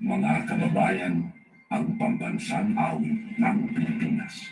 Mga kababayan, ang pambansang awit ng Pilipinas.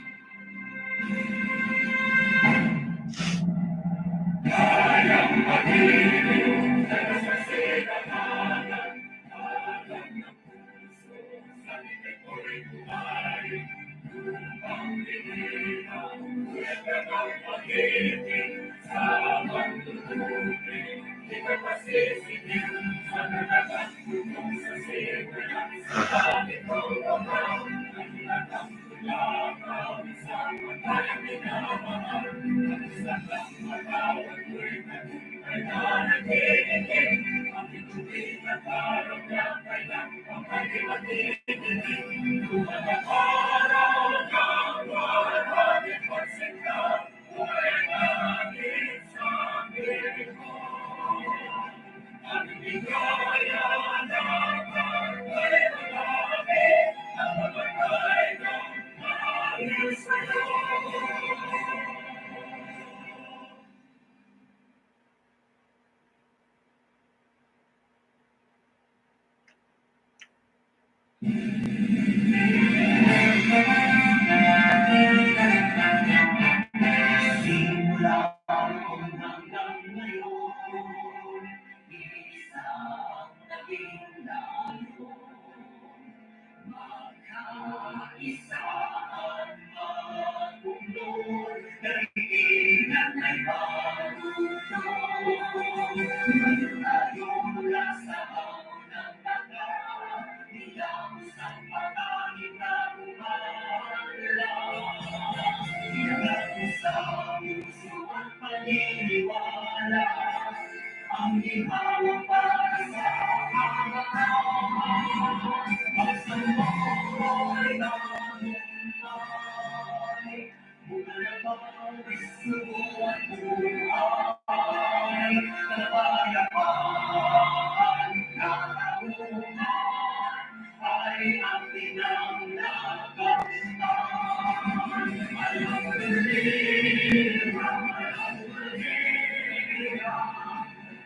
Kayang magiging sa sinatanan, alam ng puso, sa liko'y buhay, upang lilihan, ulit ang pag-ibig, sa magtutubig, di ka pasisipin, sa nalagang tutong sa simula, sa itong babang, ang lagang tulakaw, sa matayang minamahal, ang sakang matawag ko'y ay nanatilitin, ang ituwid na parang lang kailang pangalimatigilin, lumabang araw ng warhanin pagsinta, buhay natin sa Pilipino. Ang ligaya natin ay malapit, ang mamatay ng maayos sa'yo. Simula hanggang ngayon, isang naging layon. Magkaisa ang magulong, daigdigan ay marunong. Magtayong sa unang daga, niyang sa pananim na umalang. Iangat mo sa puso at paniniwala, ang himawang para sa harapan. Magsamboy ng buhay, mula na bawis subo at buhay, kapayapaan na kabuhan, ay ang pinangnagawa. Alam ko rin,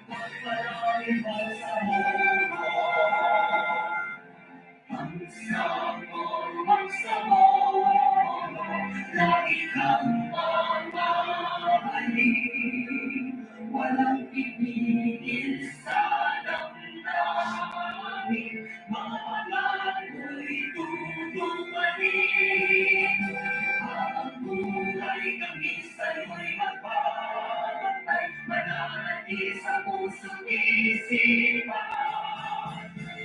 magpalay mo sa mundo. Ang sabor, lagi kang mamahalin, walang pipigil sa damdamin, magala'y tutuparin. Ang buhay kami sa'yo'y magpapatay, mananatili sa puso't isipan.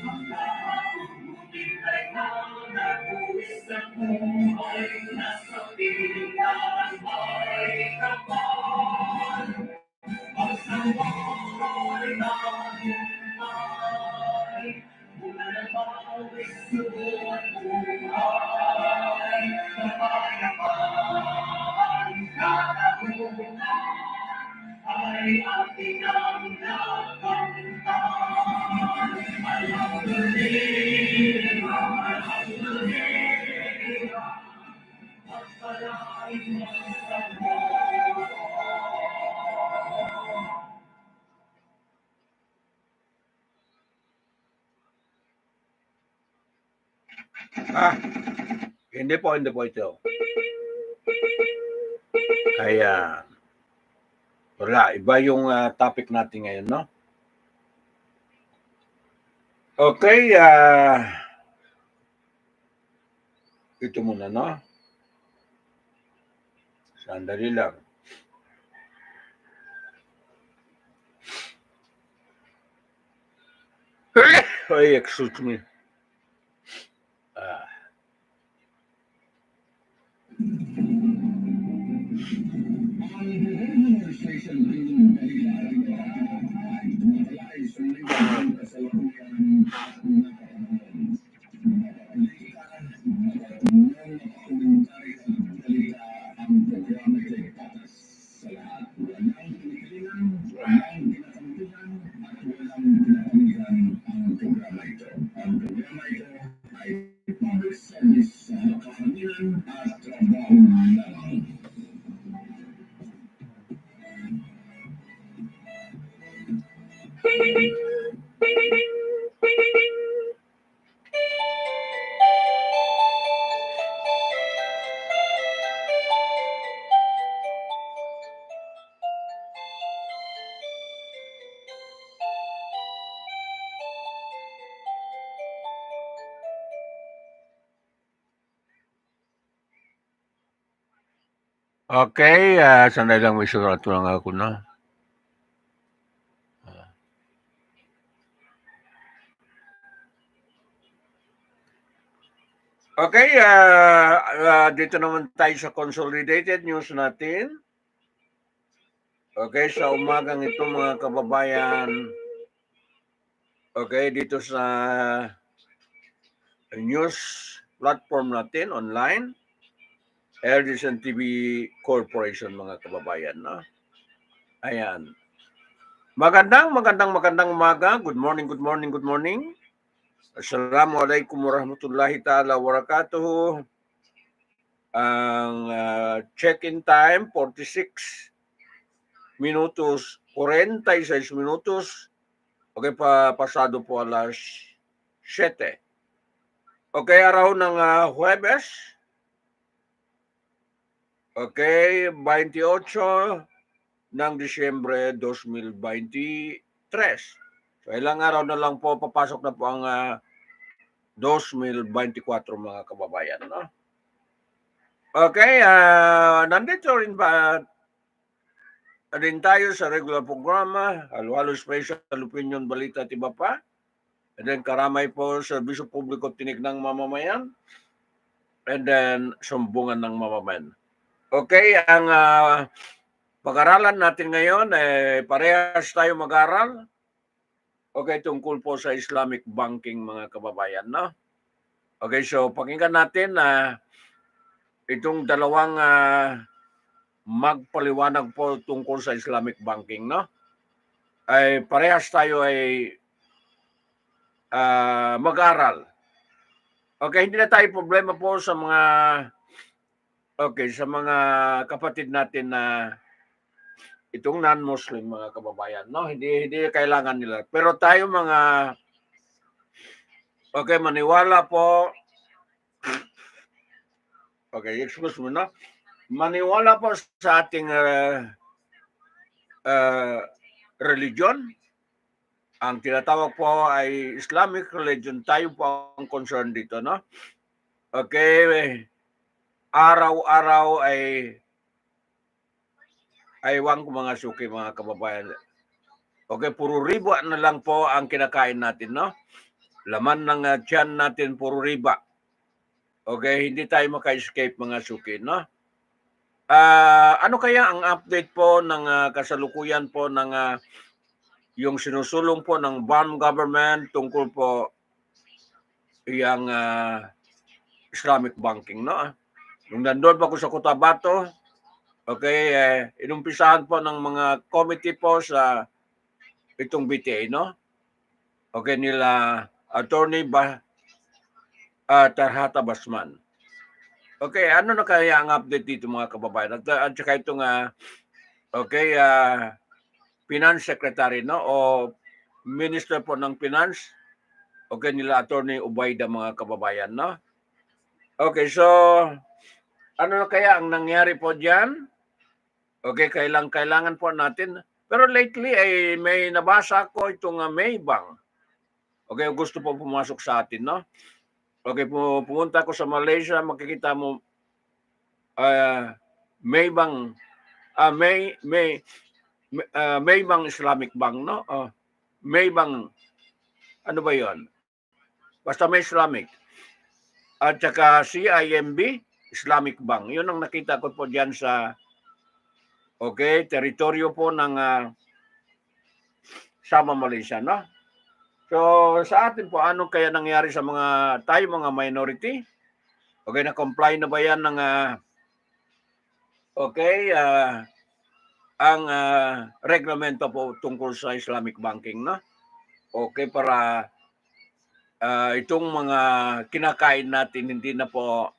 Ang nakakumuting ay nanabuhis ng buhay, nasa pilihan ay kapal. Magsamboy ng buhay, mula na bawis subo at buhay, kapayapaan na kabuhan, ay ating ang nakamtan. Alhamdulillah, alhamdulillah, magpalay mo sa mundo. Hindi po ito. Kaya, wala, iba yung topic natin ngayon, no? Okay, ito muna, no? Sandali lang. Ay, excuse me. Okay, sandali lang, may surat lang ako na. Okay, dito naman tayo sa Consolidated News natin. Okay, sa umagang ito mga kababayan, okay, dito sa news platform natin online, ADLSNTV Corporation mga kababayan. No? Ayan. Magandang umaga. Good morning, good morning, good morning. Assalamualaikum warahmatullahi ta'ala wabarakatuh. Ang check-in time, 46 minutos, 46 minutos. Okay, pasado po alas 7. Okay, araw ng Huwebes. Okay, 28 ng Disyembre 2023. So, ilang araw na lang po, papasok na po ang 2024 mga kababayan. No? Okay, nandito rin tayo sa regular programa, halo-halo special opinion, balita at iba pa. And then karamay po serbisyo publiko tinig ng mamamayan. And then sumbungan ng mamamayan. Okay, ang pag-aralan natin ngayon, parehas tayo mag-aral. Okay, tungkol po sa Islamic banking mga kababayan. No? Okay, so pakinggan natin itong dalawang magpaliwanag po tungkol sa Islamic banking. No? Ay parehas tayo ay mag-aral. Okay, hindi na tayo problema po sa mga kapatid natin na itong non-Muslim mga kababayan, no? Hindi kailangan nila. Pero tayo mga maniwala po. Okay, excuse me, no? Maniwala po sa ating religion. Ang tinatawag po ay Islamic religion. Tayo po ang concern dito, no? Okay, araw-araw ay wang mga suki mga kababayan. Okay, puro riba na lang po ang kinakain natin, no? Laman ng tiyan natin puro riba. Okay, hindi tayo maka-escape mga suki, no? Ano kaya ang update po ng kasalukuyan po ng yung sinusulong po ng BAM government tungkol po yung Islamic banking, no? Nung nandun pa ako sa Cotabato, okay, inumpisahan po ng mga committee po sa itong BTA, no? Okay, nila Attorney Tarhata Basman. Okay, ano na kaya ang update dito mga kababayan? At saka itong Finance Secretary, no? O Minister po ng Finance, okay, nila Attorney Ubayda mga kababayan, no? Okay, so ano na kaya ang nangyari po diyan? Okay, kailangan po natin. Pero lately ay may nabasa ko itong Maybank. Okay, gusto po pumasok sa atin, no? Okay, pumunta ko sa Malaysia, makikita mo Maybank, Maybank Islamic Bank, no? Maybank, ano ba 'yon? Basta may Islamic. At saka CIMB, Islamic Bank. 'Yun ang nakita ko po diyan sa teritoryo po ng Sabah, Malaysia, no? So, sa atin po, ano kaya nangyari sa mga minority? Okay, na-comply na ba yan ng ang reglamento po tungkol sa Islamic banking, no? Okay, para itong mga kinakain natin hindi na po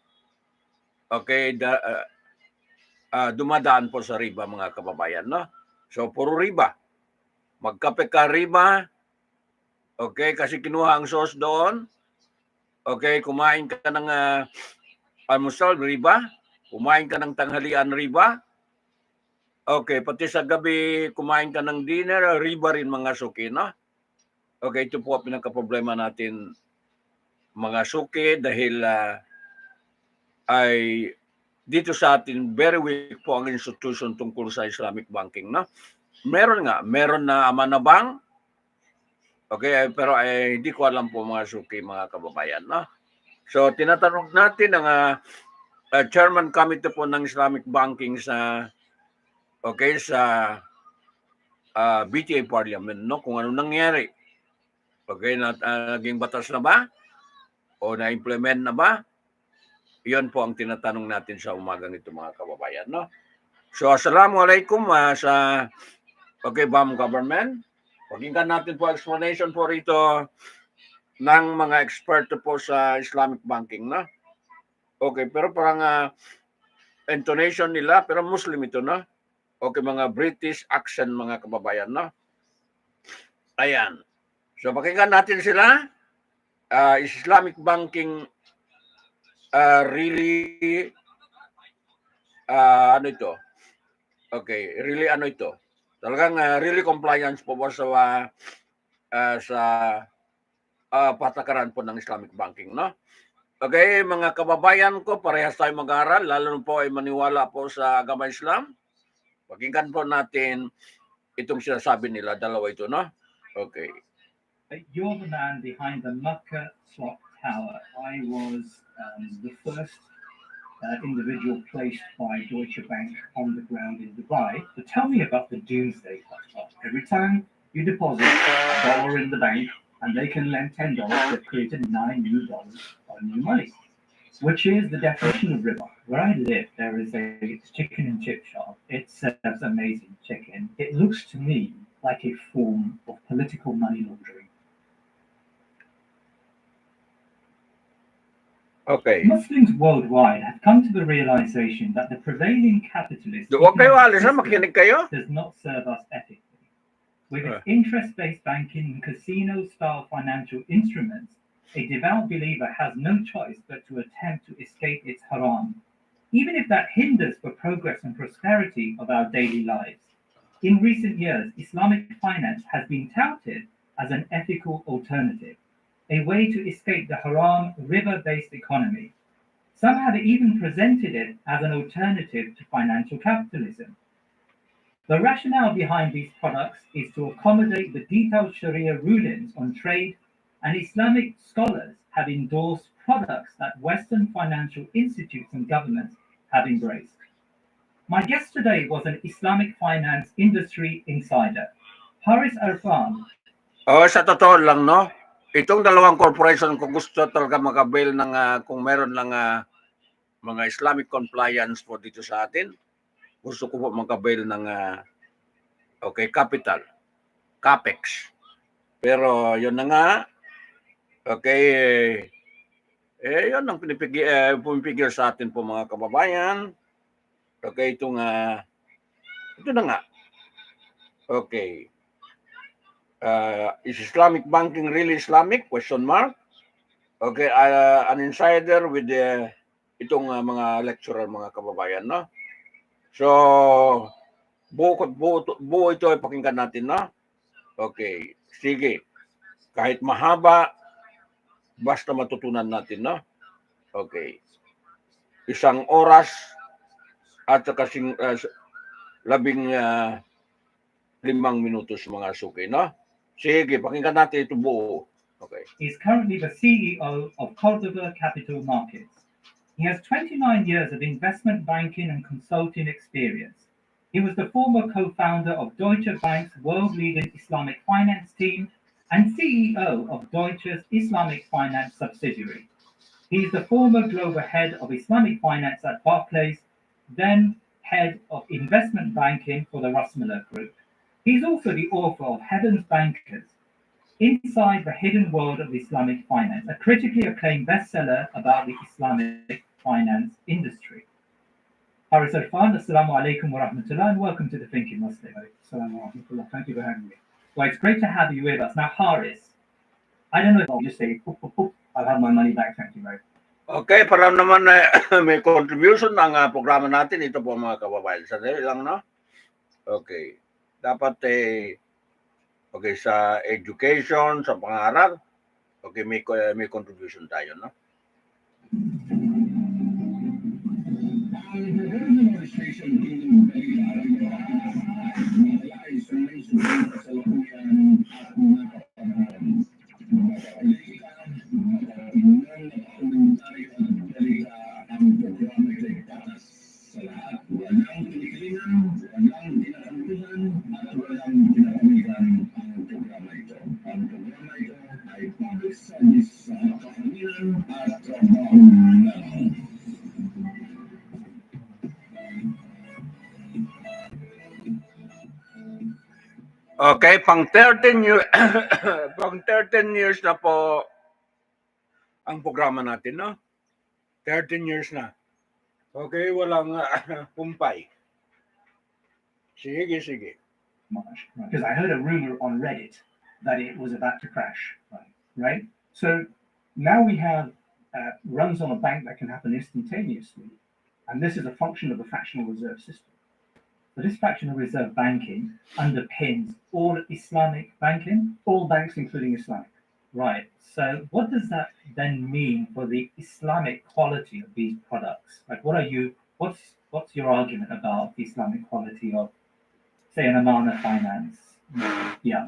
dumadaan po sa riba mga kababayan, no? So, puro riba. Magkape ka riba, okay, kasi kinuha ang sauce doon. Okay, kumain ka ng almusal, riba. Kumain ka ng tanghalian, riba. Okay, pati sa gabi, kumain ka ng dinner, riba rin mga suki, no? Okay, ito po ang pinaka-problema natin, mga suki, dahil ay dito sa atin, very weak po ang institution tungkol sa Islamic banking, no? Meron na Amanabang, okay, pero hindi ko alam po mga suki, mga kababayan, no? So, tinatanong natin ang Chairman Committee po ng Islamic Banking sa BTA Parliament, no? Kung ano nangyari. Okay, naging batas na ba? O na-implement na ba? Yan po ang tinatanong natin sa umagang ito, mga kababayan, no? So, assalamualaikum sa BAM government. Pakinggan natin po explanation po rito ng mga eksperto po sa Islamic banking, no? Okay, pero parang intonation nila, pero Muslim ito, no? Okay, mga British accent, mga kababayan, no? Ayan. So, pakinggan natin sila. Islamic banking really ano ito? Okay, really ano ito? Talagang really compliance po sa patakaran po ng Islamic banking, no? Okay, mga kababayan ko, parehas tayo mag-aaral, lalo po ay maniwala po sa agama Islam. Pakinggan po natin itong sinasabi nila, dalawa ito, no? Okay. You're the man behind the Makkah Clock Tower. I was the first individual placed by Deutsche Bank on the ground in Dubai. So tell me about the doomsday clock. Every time you deposit $1 in the bank and they can lend $10, they've created $9 new on new money, which is the definition of riba. Where I live, there is a chicken and chip shop. It serves amazing chicken. It looks to me like a form of political money laundering. Okay. Muslims worldwide have come to the realization that the prevailing capitalist makinig kayo? does not serve us ethically. With its interest-based banking and casino-style financial instruments, a devout believer has no choice but to attempt to escape its haram, even if that hinders the progress and prosperity of our daily lives. In recent years, Islamic finance has been touted as an ethical alternative, a way to escape the haram river-based economy. Some have even presented it as an alternative to financial capitalism. The rationale behind these products is to accommodate the detailed Sharia rulings on trade, and Islamic scholars have endorsed products that Western financial institutes and governments have embraced. My guest today was an Islamic finance industry insider, Haris Arfan. Sa totoo lang, no? Itong dalawang corporation, kung gusto talaga makabail ng kung meron lang mga Islamic compliance po dito sa atin, gusto ko po makabail ng capital, capex. Pero yun na nga, yun ang pumipigil sa atin po, mga kababayan. Okay, ito na nga. Okay. Is Islamic banking really Islamic? Question mark. Okay, an insider with itong mga lecturer, mga kababayan, no? So, buo ito ay pakinggan natin, no? Okay, sige. Kahit mahaba, basta matutunan natin, no? Okay. 1 oras at kasing 15 minutos, mga suki, no? Sige, pakinggan natin ito buo. Okay. He's currently the CEO of Cordova Capital Markets. He has 29 years of investment banking and consulting experience. He was the former co-founder of Deutsche Bank's world-leading Islamic finance team and CEO of Deutsche's Islamic finance subsidiary. He is the former global head of Islamic finance at Barclays, then head of investment banking for the Russmiller Group. He's also the author of Heaven's Bankers, Inside the Hidden World of Islamic Finance, a critically acclaimed bestseller about the Islamic finance industry. Haris Arfan, Assalamu alaikum wa rahmatullah, and welcome to the Thinking Muslim. Assalamu alaikum wa rahmatullah. Thank you for having me. Well, it's great to have you with us. Now, Haris, I don't know if I'll just say, poop, poop, poop, I'll have my money back, thank you very much. Okay, para naman may contribution ng programa natin. Ito po, mga kababayan. Sandali lang, no? Okay. Dapat sa education, sa pangaral, okay, may contribution tayo, no? Okay, pang 13 years, pang 13 years na po ang programa natin, no? 13 years na. Okay, walang pumpay. Sige, sige. Much, because I heard a rumor on Reddit that it was about to crash, right? So now we have runs on a bank that can happen instantaneously, and this is a function of the fractional reserve system. So this fractional reserve banking underpins all Islamic banking, all banks including Islamic. Right. So what does that then mean for the Islamic quality of these products? Like, what's your argument about the Islamic quality of, say, an Amana Finance? Yeah.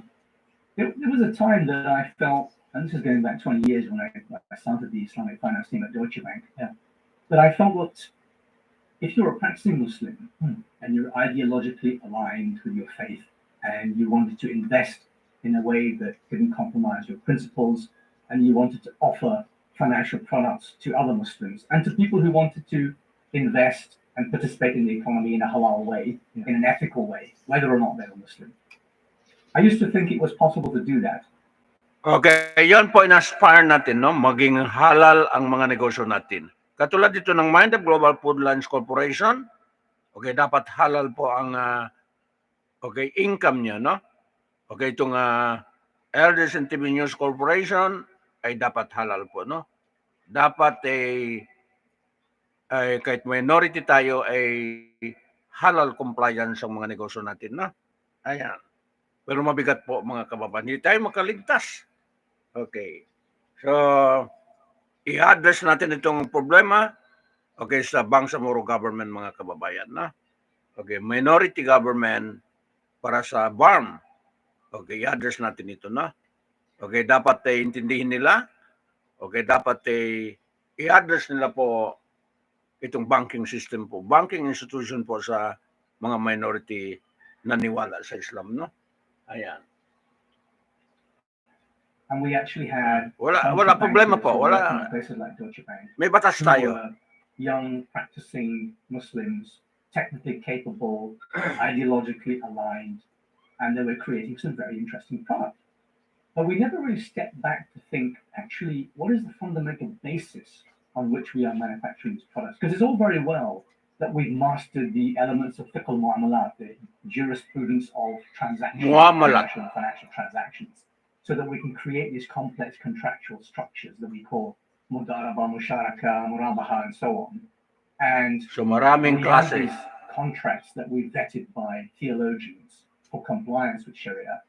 There was a time that I felt, and this is going back 20 years when I started the Islamic finance team at Deutsche Bank, that I felt that if you're a practicing Muslim and you're ideologically aligned with your faith and you wanted to invest in a way that didn't compromise your principles and you wanted to offer financial products to other Muslims and to people who wanted to invest and participate in the economy in a halal way, in an ethical way, whether or not they were Muslim. I used to think it was possible to do that. Okay, yan po in-aspire natin, no? Maging halal ang mga negosyo natin. Katulad dito ng Mind of Global Food Lines Corporation, okay, dapat halal po ang okay, income niya, no? Okay, itong ADLSNTV News Corporation ay dapat halal po, no? Dapat ay kahit minority tayo ay halal compliance ang mga negosyo natin, no? Ayan. Pero mabigat po mga kababayan. Hindi tayo makaligtas. Okay. So, i-address natin itong problema, okay, sa Bangsamoro government mga kababayan, na. Okay, minority government para sa BARM. Okay, i-address natin ito, na. Okay, dapat intindihin nila. Okay, dapat i-address nila po itong banking system po, banking institution po sa mga minority naniwala sa Islam, no? Ayan. And we actually had wala problema po, wala. Places like Deutsche Bank, May batas tayo. Young practicing Muslims, technically capable, ideologically aligned, and they were creating some very interesting product. But we never really stepped back to think, actually, what is the fundamental basis on which we are manufacturing these products? Because it's all very well that we've mastered the elements of fiqh al-mu'amalat, the jurisprudence of transactions, financial transactions, so that we can create these complex contractual structures that we call mudaraba, musharaka, murabaha, and so on. And so maraming klase. These contracts that we vetted by theologians for compliance with Sharia.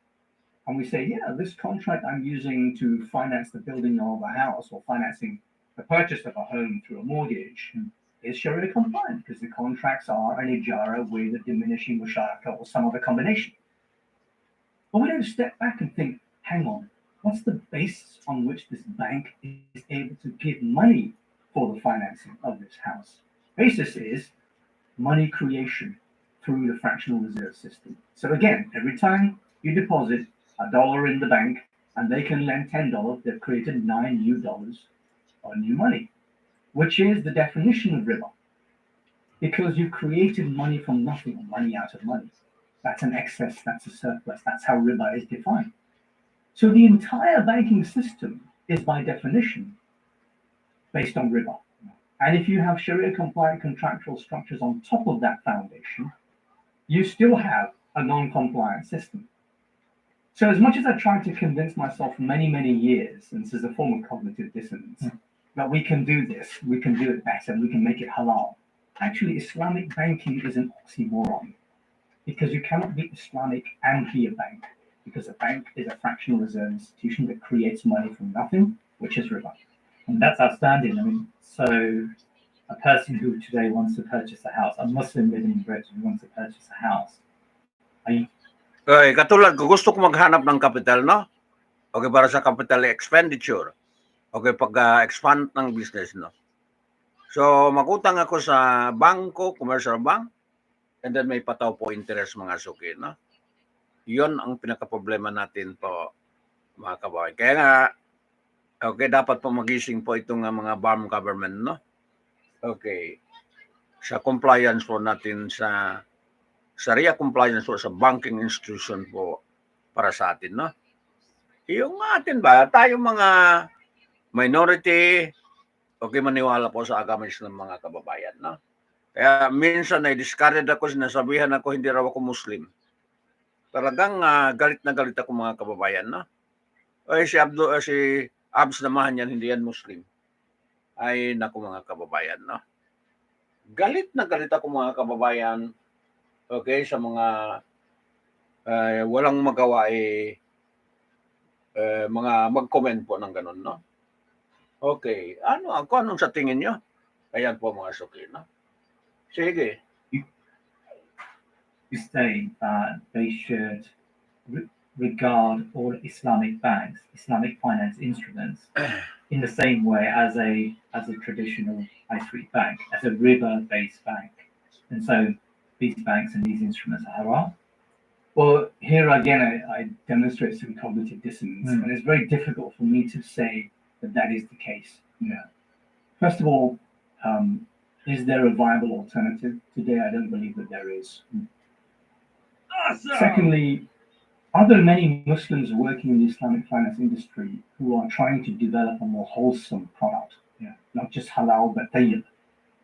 And we say, yeah, this contract I'm using to finance the building of a house or financing the purchase of a home through a mortgage is Sharia compliant because the contracts are an ijara with a diminishing musharaka or some other combination. But we don't step back and think, hang on, what's the basis on which this bank is able to give money for the financing of this house? Basis is money creation through the fractional reserve system. So again, every time you deposit $1 in the bank and they can lend $10, they've created $9 new or new money, which is the definition of riba. Because you created money from nothing or money out of money. That's an excess, that's a surplus, that's how riba is defined. So the entire banking system is by definition based on riba. And if you have Sharia compliant contractual structures on top of that foundation, you still have a non-compliant system. So as much as I tried to convince myself many, many years, and this is a form of cognitive dissonance, that we can do this, we can do it better, and we can make it halal. Actually, Islamic banking is an oxymoron because you cannot be Islamic and be a bank because a bank is a fractional reserve institution that creates money from nothing, which is riba. And that's outstanding. I mean, so a person who today wants to purchase a house, a Muslim living in Britain who wants to purchase a house, Katulad ko, gusto ko maghanap ng capital, no? Okay, para sa capital expenditure. Okay, pag-expand ng business, no? So, magutang ako sa bangko, commercial bank, and then may pataw po interest mga suki, no? Yun ang pinaka-problema natin po, mga kababayan. Kaya nga, okay, dapat po magising po itong mga BARM government, no? Okay. Sa compliance po natin sa Sharia compliance po sa banking institution po para sa atin, no? Yung atin ba, tayo mga minority, okay, maniwala po sa agamis ng mga kababayan, no? Kaya minsan ay discarded ako, sinasabihan ako, hindi raw ako Muslim. Talagang galit na galit ako mga kababayan, no? Ay, si Abs naman yan, hindi yan Muslim. Ay, naku mga kababayan, no? Galit na galit ako mga kababayan, okay, sa mga walang magawa mga mag-comment po ng ganun, no? Okay, anong sa tingin nyo? Ayan po mga suki, no? Sige. You say that they should regard all Islamic banks, Islamic finance instruments, in the same way as a traditional high street bank, as a riba-based bank, and so these banks and these instruments are haram. Well, here again, I demonstrate some cognitive dissonance, and it's very difficult for me to say that is the case. Yeah. First of all, is there a viable alternative? Today, I don't believe that there is. Awesome. Secondly, are there many Muslims working in the Islamic finance industry who are trying to develop a more wholesome product? Yeah. Not just halal, but tayyib.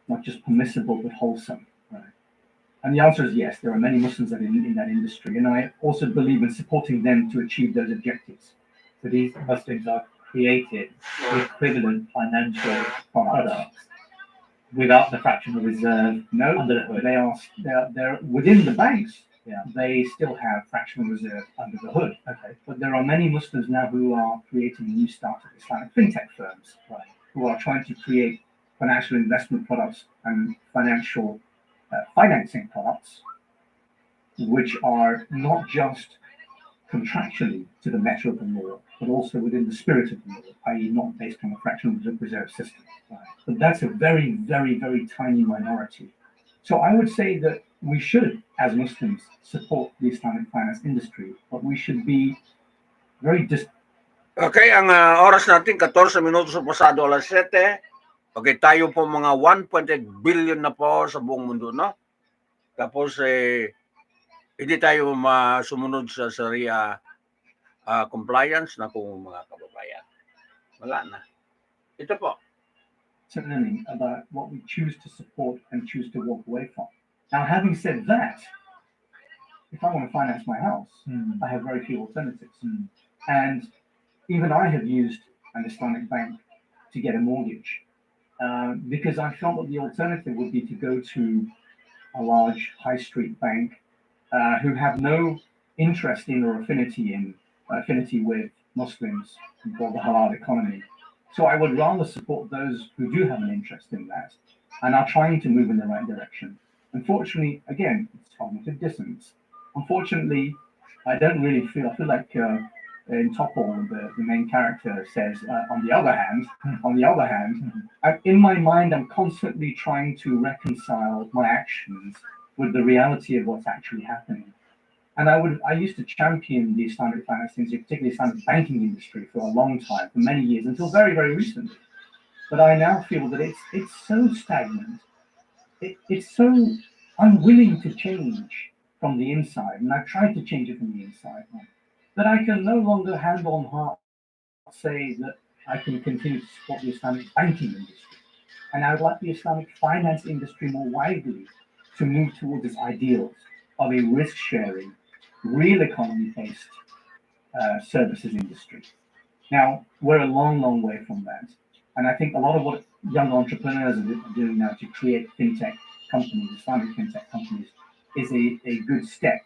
Not just permissible, but wholesome. Right. And the answer is yes, there are many Muslims that are in that industry. And I also believe in supporting them to achieve those objectives. So these Muslims are created equivalent financial products without the fractional reserve under the hood. They're within the banks. Yeah. They still have fractional reserve under the hood. Okay. But there are many Muslims now who are creating new startup Islamic fintech firms, Right. who are trying to create financial investment products and financial financing products, which are not just contractually to the letter of the law, but also within the spirit of the law, i.e. not based on a fractional reserve system. Right. But that's a very, very, very tiny minority. So I would say that we should, as Muslims, support the Islamic finance industry, but we should be very Okay, ang oras natin 14 minutos sa pasado alas 7. Okay, tayo po mga 1.8 billion na po sa buong mundo, no? Tapos hindi tayo sumunod sa Sharia compliance na kung mga kababayan. Wala na. Ito po. learning about what we choose to support and choose to walk away from. Now, having said that, if I want to finance my house, I have very few alternatives. And even I have used an Islamic bank to get a mortgage because I felt that the alternative would be to go to a large high street bank who have no interest in or affinity with Muslims or the halal economy. So I would rather support those who do have an interest in that and are trying to move in the right direction. Unfortunately, again, it's cognitive dissonance. Unfortunately, I feel like in Topol, the main character says, on the other hand, in my mind, I'm constantly trying to reconcile my actions with the reality of what's actually happening. And I used to champion the Islamic finance industry, particularly Islamic banking industry, for a long time, for many years, until very, very recently. But I now feel that it's so stagnant, it's so unwilling to change from the inside, and I've tried to change it from the inside, that I can no longer hand on heart say that I can continue to support the Islamic banking industry. And I would like the Islamic finance industry more widely to move towards its ideals of a risk-sharing, real economy-based services industry. Now, we're a long, long way from that. And I think a lot of what young entrepreneurs are doing now to create fintech companies, Islamic fintech companies, is a good step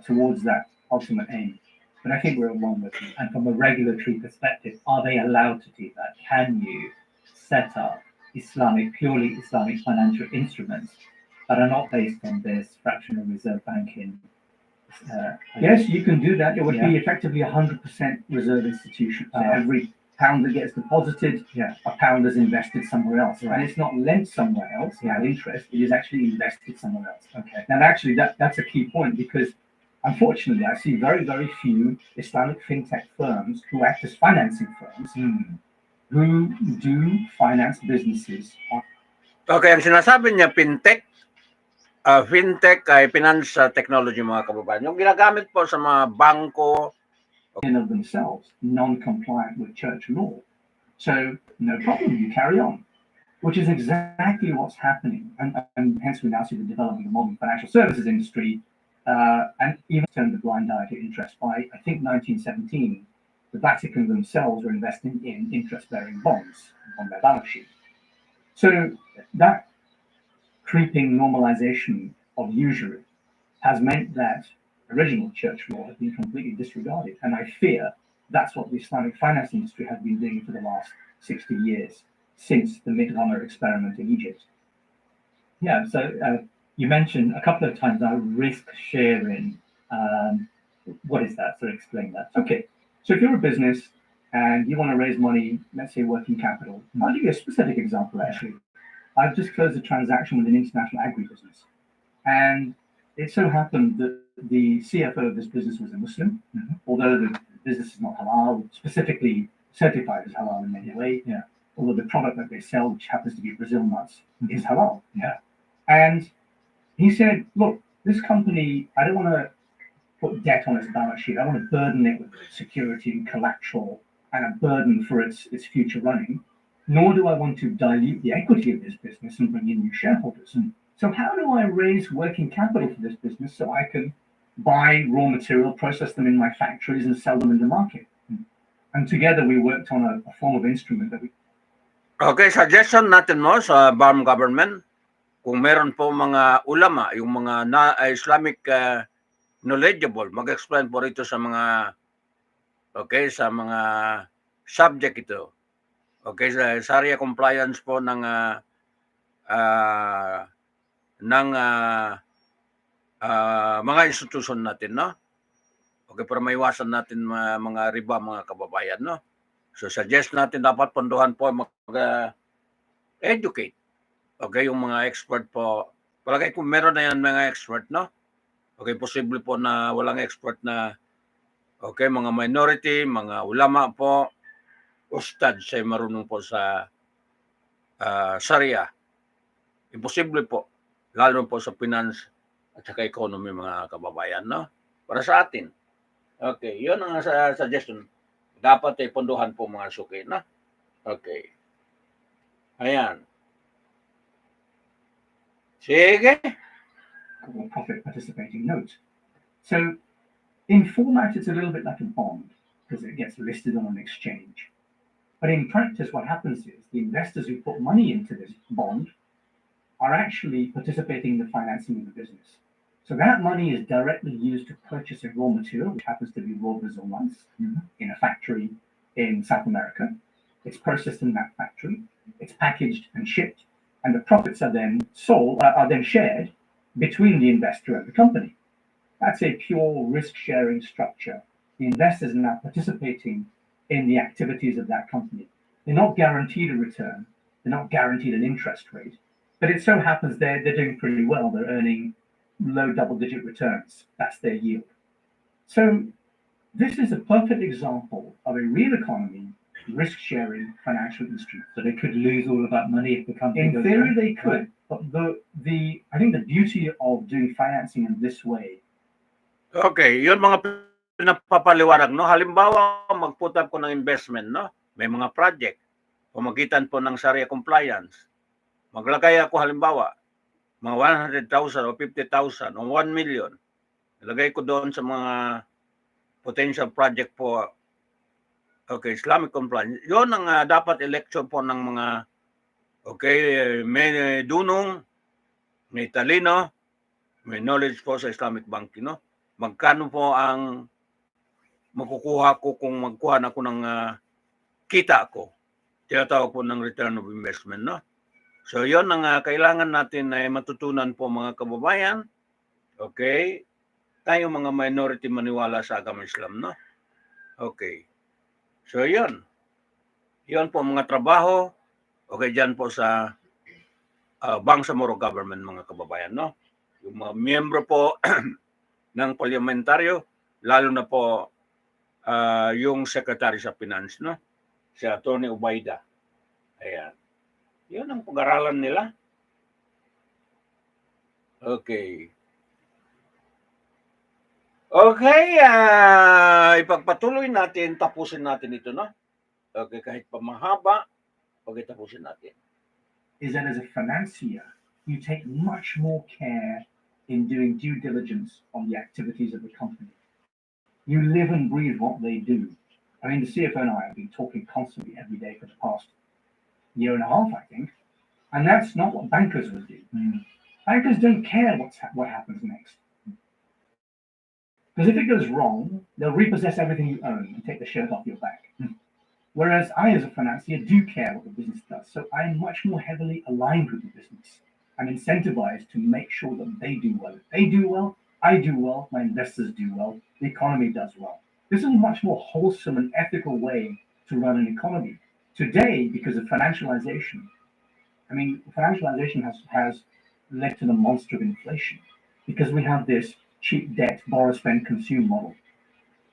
towards that ultimate aim. But I think we're a long way from it. And from a regulatory perspective, are they allowed to do that? Can you set up purely Islamic financial instruments that are not based on this fractional reserve banking. Yes, you can do that. It would Yeah. be effectively 100% reserve institution. So Ah. every pound that gets deposited, Yeah. a pound is invested somewhere else. Right. And it's not lent somewhere else Yeah. at interest, it is actually invested somewhere else. Okay. Now, actually, that's a key point because unfortunately, I see very, very few Islamic fintech firms who act as financing firms who do finance businesses. Okay, ang sinasabi niya fintech, fintech ay finance technology mga kababayan. Yung ginagamit po sa mga bangko, In of themselves, non-compliant with church law. So no problem, you carry on, which is exactly what's happening. And hence we now see the development of the modern financial services industry, and even turned the blind eye to interest. By, I think, 1917, the Vatican themselves were investing in interest-bearing bonds on their balance sheet. So that creeping normalization of usury has meant that original church law has been completely disregarded. And I fear that's what the Islamic finance industry has been doing for the last 60 years, since the Midhammer experiment in Egypt. Yeah, so you mentioned a couple of times now risk sharing. What is that? So explain that. Okay, so if you're a business and you want to raise money, let's say working capital, I'll give you a specific example actually. I've just closed a transaction with an international agribusiness. And it so happened that the CFO of this business was a Muslim, although the business is not halal, specifically certified as halal in many ways. Yeah. Although the product that they sell, which happens to be Brazil nuts, is halal. Yeah. And he said, look, this company, I don't want to put debt on its balance sheet. I want to burden it with security and collateral and a burden for its future running, nor do I want to dilute the equity of this business and bring in new shareholders. So how do I raise working capital for this business so I can buy raw material, process them in my factories and sell them in the market? And together we worked on a form of instrument that we... Okay, suggestion natin mo sa BARM government, kung meron po mga ulama, yung mga Islamic knowledgeable, mag-explain po rito sa mga sa mga subject ito. Okay, sa Sharia compliance po ng mga institution natin, no? Okay, para maiwasan natin mga riba, mga kababayan, no? So suggest natin dapat pondohan po mag-educate. Okay, yung mga expert po. Palagay kung meron na yan mga expert, no? Okay, posible po na walang expert na mga minority, mga ulama po, ustad siya marunong po sa Sharia. Imposible po, lalo po sa finance at saka economy, mga kababayan, no? Para sa atin. Okay, yun ang suggestion. Dapat ay pondohan po mga suki, no? Okay. Ayan. Sige. Profit participating note. So in format, it's a little bit like a bond because it gets listed on an exchange. But in practice, what happens is the investors who put money into this bond are actually participating in the financing of the business. So that money is directly used to purchase a raw material, which happens to be raw Brazil nuts, in a factory in South America. It's processed in that factory. It's packaged and shipped, and the profits are then shared between the investor and the company. That's a pure risk-sharing structure. The investors are now participating in the activities of that company. They're not guaranteed a return. They're not guaranteed an interest rate. But it so happens they're doing pretty well. They're earning low double-digit returns. That's their yield. So this is a perfect example of a real economy risk-sharing financial instrument. So they could lose all of that money if the company In goes theory, down, they could. But I think the beauty of doing financing in this way. Okay, yun mga pinapapaliwanag, no? Halimbawa, mag-put up ko ng investment, no? May mga project. Pamagitan po ng Sharia compliance. Maglagay ako halimbawa, mga 100,000 o 50,000 o 1 million. Ilagay ko doon sa mga potential project po. Okay, Islamic compliance. Yun ang dapat election po ng mga may dunong, may talino, may knowledge po sa Islamic banking, no? Magkano po ang makukuha ko kung magkuha ako ng kita ko? Tinatawag po ng return of investment, no? So yon ang kailangan natin na matutunan po mga kababayan. Okay? Tayo mga minority maniwala sa agama Islam, no? Okay. So yon. Yon po mga trabaho. Okay, dyan po sa Bangsamoro government mga kababayan, no? Yung mga miyembro po ng parliamentaryo, lalo na po yung Secretary sa Finance, no? Si Atty. Ubaida. Ayan. Yun ang pag-aralan nila. Okay. Okay, ipagpatuloy natin, tapusin natin ito, no? Okay, kahit pa mahaba, okay, tapusin natin. Is that as a financier, you take much more care in doing due diligence on the activities of the company. You live and breathe what they do. I mean, the CFO and I have been talking constantly every day for the past year and a half, I think, and that's not what bankers would do. Bankers don't care what happens next. Because if it goes wrong, they'll repossess everything you own and take the shirt off your back. Whereas I, as a financier, do care what the business does. So I'm much more heavily aligned with the business. I'm incentivized to make sure that they do well. If they do well, I do well, my investors do well, the economy does well. This is a much more wholesome and ethical way to run an economy. Today, because of financialization, I mean, financialization has led to the monster of inflation because we have this cheap debt, borrow, spend, consume model.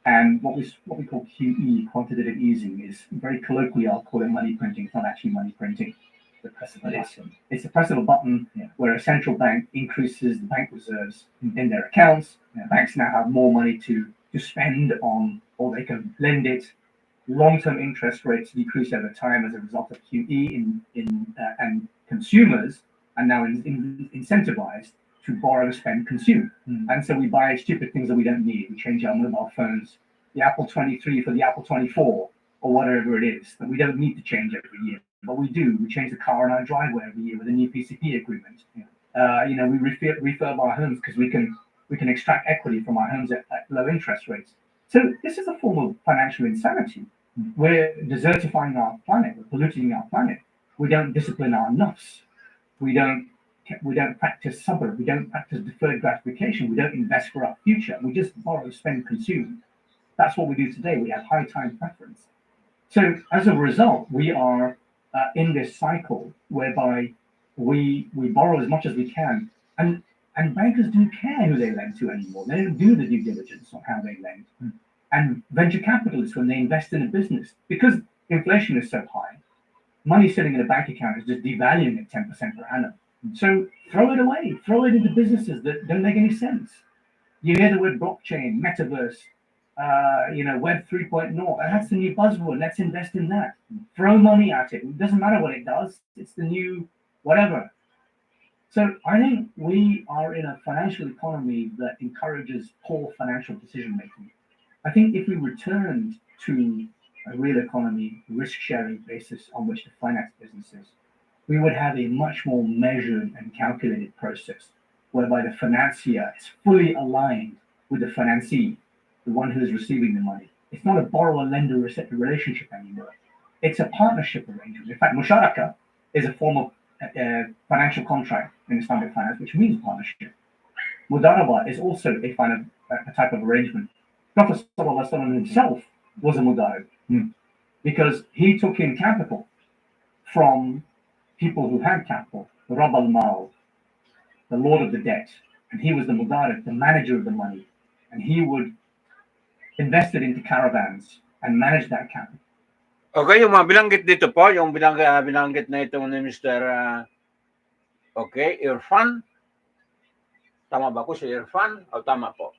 And what we call QE, quantitative easing, is very colloquially, I'll call it money printing. It's not actually money printing. The press of a button. It's the press of a button where a central bank increases the bank reserves in their accounts. Banks now have more money to spend on, or they can lend it. Long-term interest rates decrease over time as a result of QE, and consumers are now incentivized to borrow, spend, consume. And so we buy stupid things that we don't need. We change our mobile phones, the Apple 23 for the Apple 24, or whatever it is, that we don't need to change every year. But we do. We change the car in our driveway every year with a new PCP agreement. We refurb our homes because we can extract equity from our homes at low interest rates. So this is a form of financial insanity. We're desertifying our planet. We're polluting our planet. We don't discipline our nafs. We don't practice sabr. We don't practice deferred gratification. We don't invest for our future. We just borrow, spend, consume. That's what we do today. We have high time preference. So as a result, we are in this cycle whereby we borrow as much as we can, and bankers don't care who they lend to anymore. They don't do the due diligence on how they lend. And venture capitalists, when they invest in a business, because inflation is so high, money sitting in a bank account is just devaluing at 10% per annum. So throw it away, throw it into businesses that don't make any sense. You hear the word blockchain, metaverse, Web 3.0, that's the new buzzword. Let's invest in that. Throw money at it. It doesn't matter what it does. It's the new whatever. So I think we are in a financial economy that encourages poor financial decision making. I think if we returned to a real economy, risk-sharing basis on which to finance businesses, we would have a much more measured and calculated process whereby the financier is fully aligned with the financee, the one who is receiving the money. It's not a borrower-lender relationship anymore. It's a partnership arrangement. In fact, musharaka is a form of financial contract in Islamic finance, which means partnership. Mudaraba is also a type of arrangement. Prophet ﷺ himself was a mudarib because he took in capital from people who had capital, the Rabb al-Mal, the lord of the debt, and he was the mudarib, the manager of the money, and he would invest it into caravans and manage that capital. Okay, yung mga binanggit dito po, yung binanggit na ito ni Mr. Irfan. Tama ba ko si Irfan? O tama po.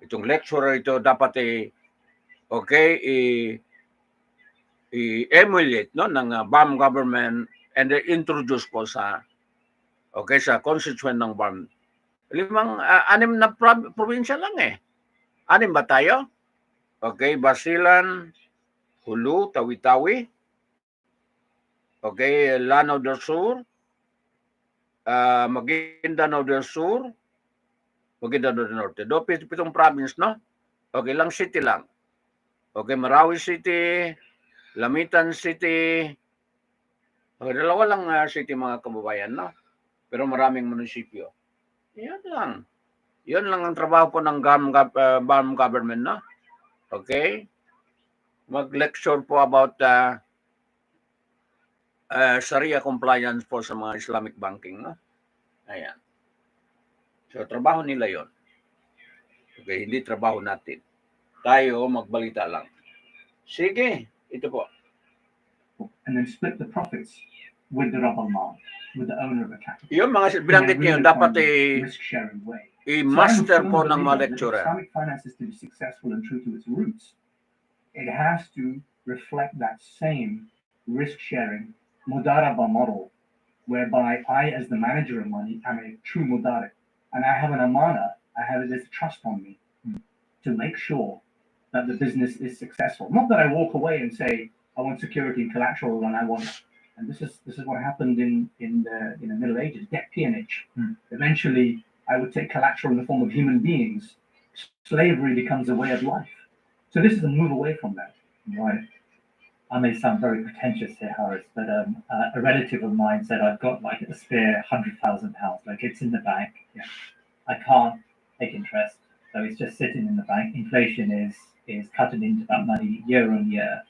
Itong lecturer ito dapat i-emulate ng BAM government and introduce po sa constituent ng BAM. 6 na probinsya lang eh. 6 ba tayo? Okay, Basilan, Hulu, Tawi-Tawi, Lanao del Sur, Maguindanao del Sur, Maguindanao del Norte. 7 province, no? Lang city lang. Marawi City, Lamitan City, Okay, dalawa lang city mga kababayan, no? Pero maraming munisipyo. Yan lang. Yan lang ang trabaho po ng BAM government, no? Okay? Mag-lecture po about Sharia compliance po sa mga Islamic banking, no? Ayan. So, trabaho nila yon. Okay, hindi trabaho natin. Tayo, magbalita lang. Sige, ito po. And then split the profits with the rabal mal, with the owner of the capital. Yung mga binanggit niyo, dapat risk-sharing way. i-master po ng mga If lecturer. Islamic finance is to be successful and true to its roots, it has to reflect that same risk-sharing mudaraba model, whereby I, as the manager of money, am a true mudarib, and I have an amana, I have this trust on me to make sure that the business is successful. Not that I walk away and say, I want security and collateral, and I want, and this is what happened in the Middle Ages, debt peonage. Eventually, I would take collateral in the form of human beings. Slavery becomes a way of life. So this is a move away from that. Right. I may sound very pretentious here, Harris, but a relative of mine said, I've got like a spare £100,000, like it's in the bank. Yeah. I can't take interest, so it's just sitting in the bank. Inflation is cutting into that money year on year.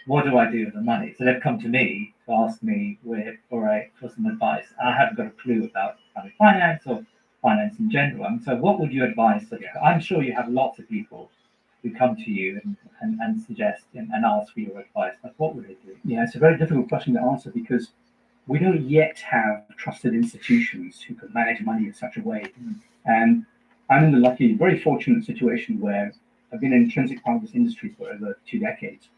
What do I do with the money? So they've come to me to ask me for some advice. I haven't got a clue about finance or finance in general. And so what would you advise? I'm sure you have lots of people who come to you and suggest and ask for your advice, but what would they do? Yeah, it's a very difficult question to answer because we don't yet have trusted institutions who can manage money in such a way. And I'm in the very fortunate situation where I've been an intrinsic part of this industry for over 2 decades.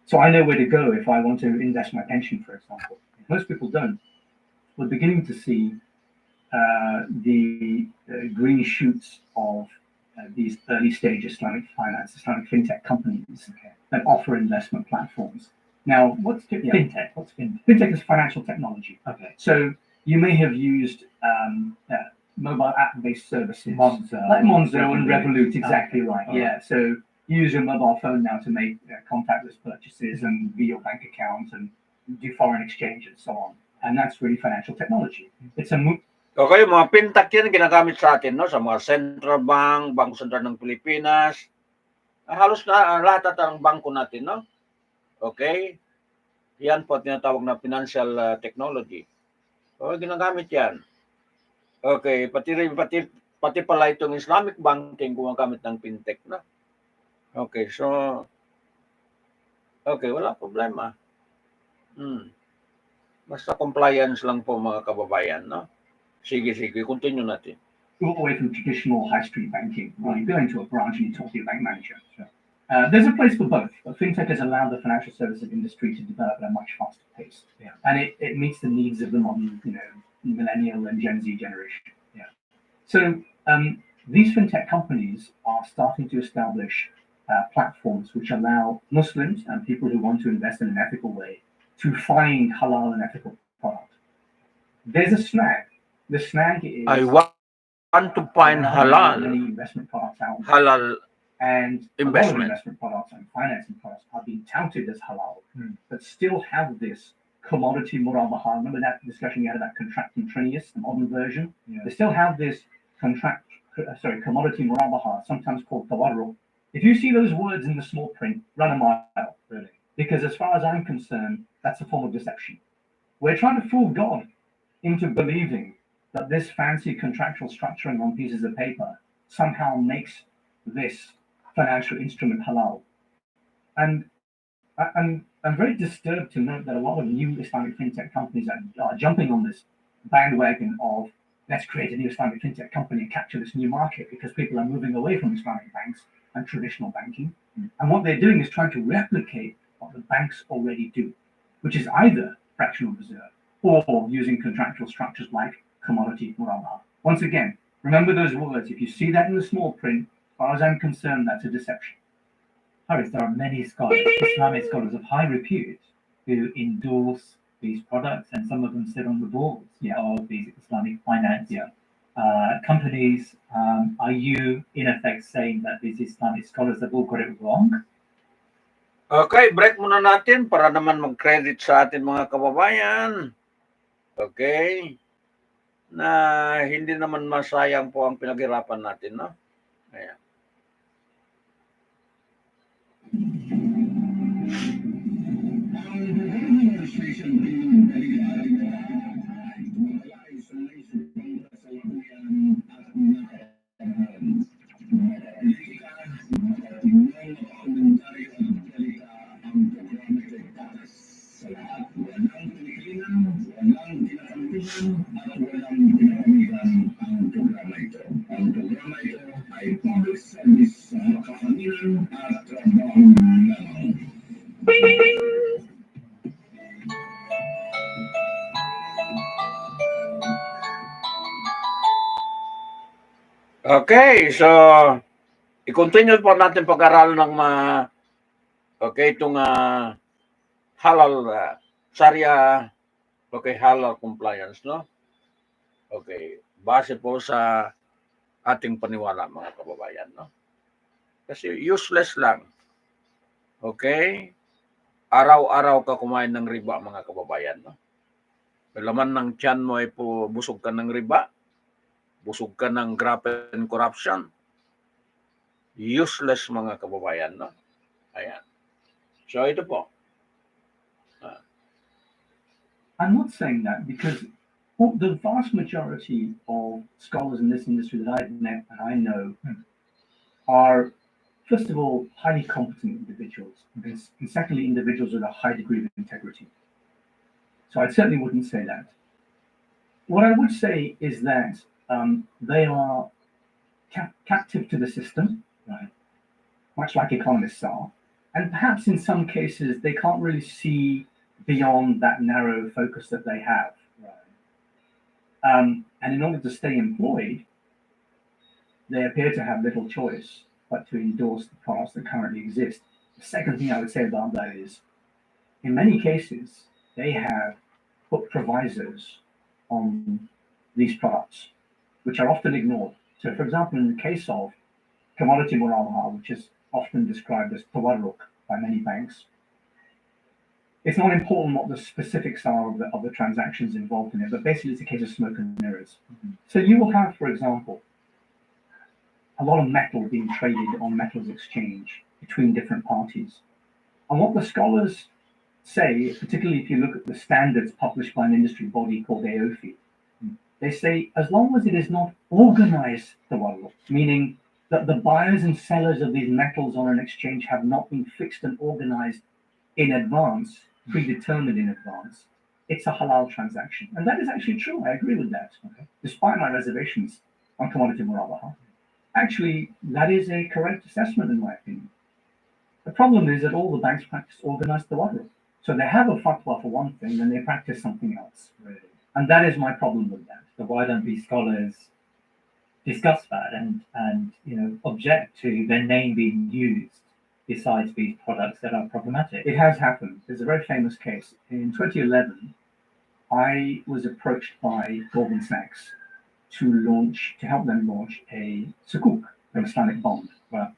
So I know where to go if I want to invest my pension, for example. Most people don't. We're beginning to see the green shoots of these early stage Islamic finance, Islamic fintech companies that offer investment platforms. Now, what's fintech? What's fintech? Fintech is financial technology. Okay. So you may have used mobile app-based services, Monzo, like Monzo and Revolut. Exactly okay. right. Yeah. So you use your mobile phone now to make contactless purchases and via your bank account and do foreign exchange and so on. And that's really financial technology. It's a Okay, mga fintech yan ginagamit sa atin, no? Sa mga central bank, Bangko Sentral ng Pilipinas, halos na lahat ng bangko natin, no? Okay? Yan po tinatawag na financial technology. Okay, ginagamit yan. Okay, pati pala itong Islamic banking gumagamit ng fintech, no? Okay, so okay, wala problema. Basta compliance lang po mga kababayan, no? Sige, continue natin. All the way from traditional high street banking, where you go into a branch and you talk to your bank manager. Sure. There's a place for both, but fintech has allowed the financial services industry to develop at a much faster pace. Yeah. And it meets the needs of the modern, millennial and Gen Z generation. Yeah. So these fintech companies are starting to establish platforms which allow Muslims and people who want to invest in an ethical way to find halal and ethical product. There's a snag. The snag is I want to find halal. Many investment products out there. Halal and investment. Investment products and financing products are being touted as halal, but still have this commodity murabaha. Remember that discussion you had about contracting Trinius, the modern version? Yeah. They still have this commodity murabaha, sometimes called tawarru. If you see those words in the small print, run a mile, really. Because as far as I'm concerned, that's a form of deception. We're trying to fool God into believing that this fancy contractual structuring on pieces of paper somehow makes this financial instrument halal. And I'm very disturbed to note that a lot of new Islamic fintech companies are jumping on this bandwagon of let's create a new Islamic fintech company and capture this new market because people are moving away from Islamic banks and traditional banking. And what they're doing is trying to replicate what the banks already do, which is either fractional reserve or using contractual structures like commodity murabaha. Once again, remember those words. If you see that in the small print, as far as I'm concerned, that's a deception. Harris, there are many scholars, Islamic scholars of high repute, who endorse these products, and some of them sit on the boards of these Islamic finance companies. Are you, in effect, saying that these Islamic scholars have all got it wrong? Okay, break muna natin para naman mag-credit sa atin mga kababayan. Okay? Na hindi naman masayang po ang pinaghirapan natin, no? Ayan. Okay, so i-continue po natin pag-aral ng itong halal Sharia, halal compliance, no? Okay, base po sa ating paniwala mga kababayan, no? Kasi useless lang. Okay? Araw-araw ka kumain ng riba mga kababayan, no? Laman ng tiyan mo ay po busog ka ng riba, busog ka ng graft and corruption. Useless mga kababayan, no? Ayan. So ito po. I'm not saying that because the vast majority of scholars in this industry that I've met and I know are, first of all, highly competent individuals, and secondly, individuals with a high degree of integrity. So I certainly wouldn't say that. What I would say is that they are captive to the system, right? Much like economists are, and perhaps in some cases they can't really see beyond that narrow focus that they have. Right? And in order to stay employed, they appear to have little choice but to endorse the products that currently exist. The second thing I would say about that is, in many cases, they have put provisos on these products, which are often ignored. So, for example, in the case of commodity murabaha, which is often described as tawarruk by many banks, it's not important what the specifics are of the transactions involved in it, but basically it's a case of smoke and mirrors. Mm-hmm. So you will have, for example, a lot of metal being traded on metals exchange between different parties. And what the scholars say, particularly if you look at the standards published by an industry body called AOFI, they say as long as it is not organized tawarruk, meaning that the buyers and sellers of these metals on an exchange have not been fixed and organized in advance, predetermined in advance, it's a halal transaction. And that is actually true. I agree with that. Okay. Despite my reservations on commodity murabaha, actually, that is a correct assessment in my opinion. The problem is that all the banks practice organized tawarruk. So they have a fatwa for one thing, and they practice something else. Really. And that is my problem with that. So why don't these scholars discuss that and object to their name being used besides these products that are problematic? It has happened. There's a very famous case. In 2011, I was approached by Goldman Sachs to help them launch a sukuk, an Islamic bond. Well,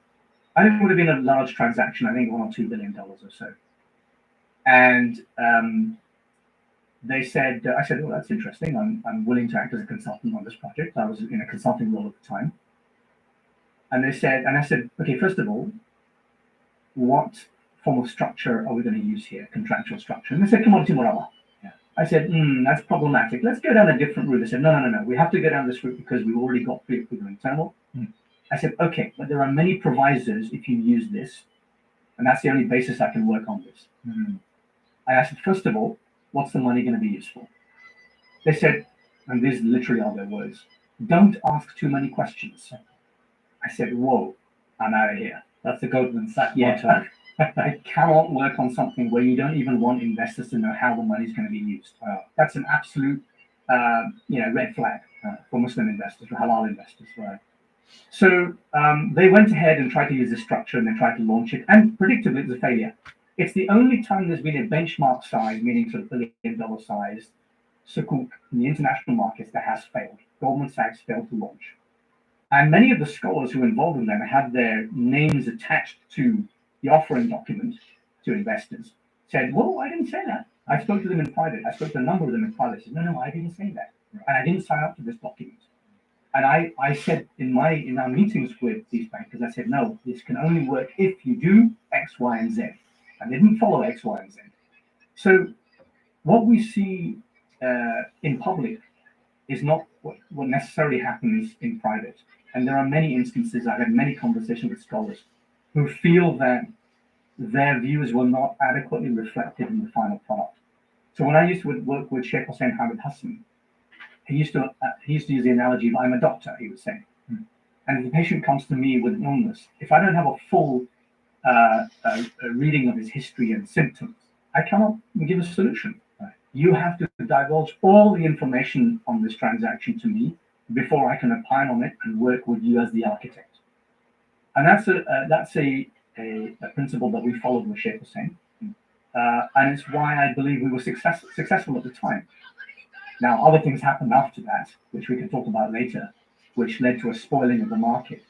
I think it would have been a large transaction, I think $1 or $2 billion or so. And I said, well, that's interesting. I'm willing to act as a consultant on this project. I was in a consulting role at the time. And I said, okay, first of all, what form of structure are we going to use here? Contractual structure. And they said, commodity murabaha. Yeah. I said, that's problematic. Let's go down a different route. They said, no. We have to go down this route because we've already got pre-equivalent terminal. I said, okay, but there are many provisos if you use this. And that's the only basis I can work on this. I asked, first of all, what's the money going to be used for? They said, and these literally are their words, don't ask too many questions. I said, whoa, I'm out of here. That's the Goldman Sachs motto. I cannot work on something where you don't even want investors to know how the money is going to be used. That's an absolute, red flag for Muslim investors, for halal investors, right? So they went ahead and tried to use this structure and they tried to launch it, and predictably it was a failure. It's the only time there's been a benchmark size, meaning sort of $1 billion size, sukuk in the international markets that has failed. Goldman Sachs failed to launch. And many of the scholars who were involved in them had their names attached to the offering document, to investors, said, well, I didn't say that. I spoke to them in private. I spoke to a number of them in private. I said, no, I didn't say that. And I didn't sign up to this document. And I said in our meetings with these bankers, I said, no, this can only work if you do X, Y, and Z. And they didn't follow X, Y, and Z. So what we see in public is not what necessarily happens in private. And there are many instances, I've had many conversations with scholars who feel that their views were not adequately reflected in the final product. So when I used to work with Sheikh Hussain Hamid Hassan, he used to use the analogy of I'm a doctor, he would say. And if the patient comes to me with an illness, if I don't have a full reading of his history and symptoms, I cannot give a solution. You have to divulge all the information on this transaction to me before I can opine on it and work with you as the architect. And that's a principle that we followed with Sheikh Hussain. And it's why I believe we were successful at the time. Now, other things happened after that, which we can talk about later, which led to a spoiling of the market.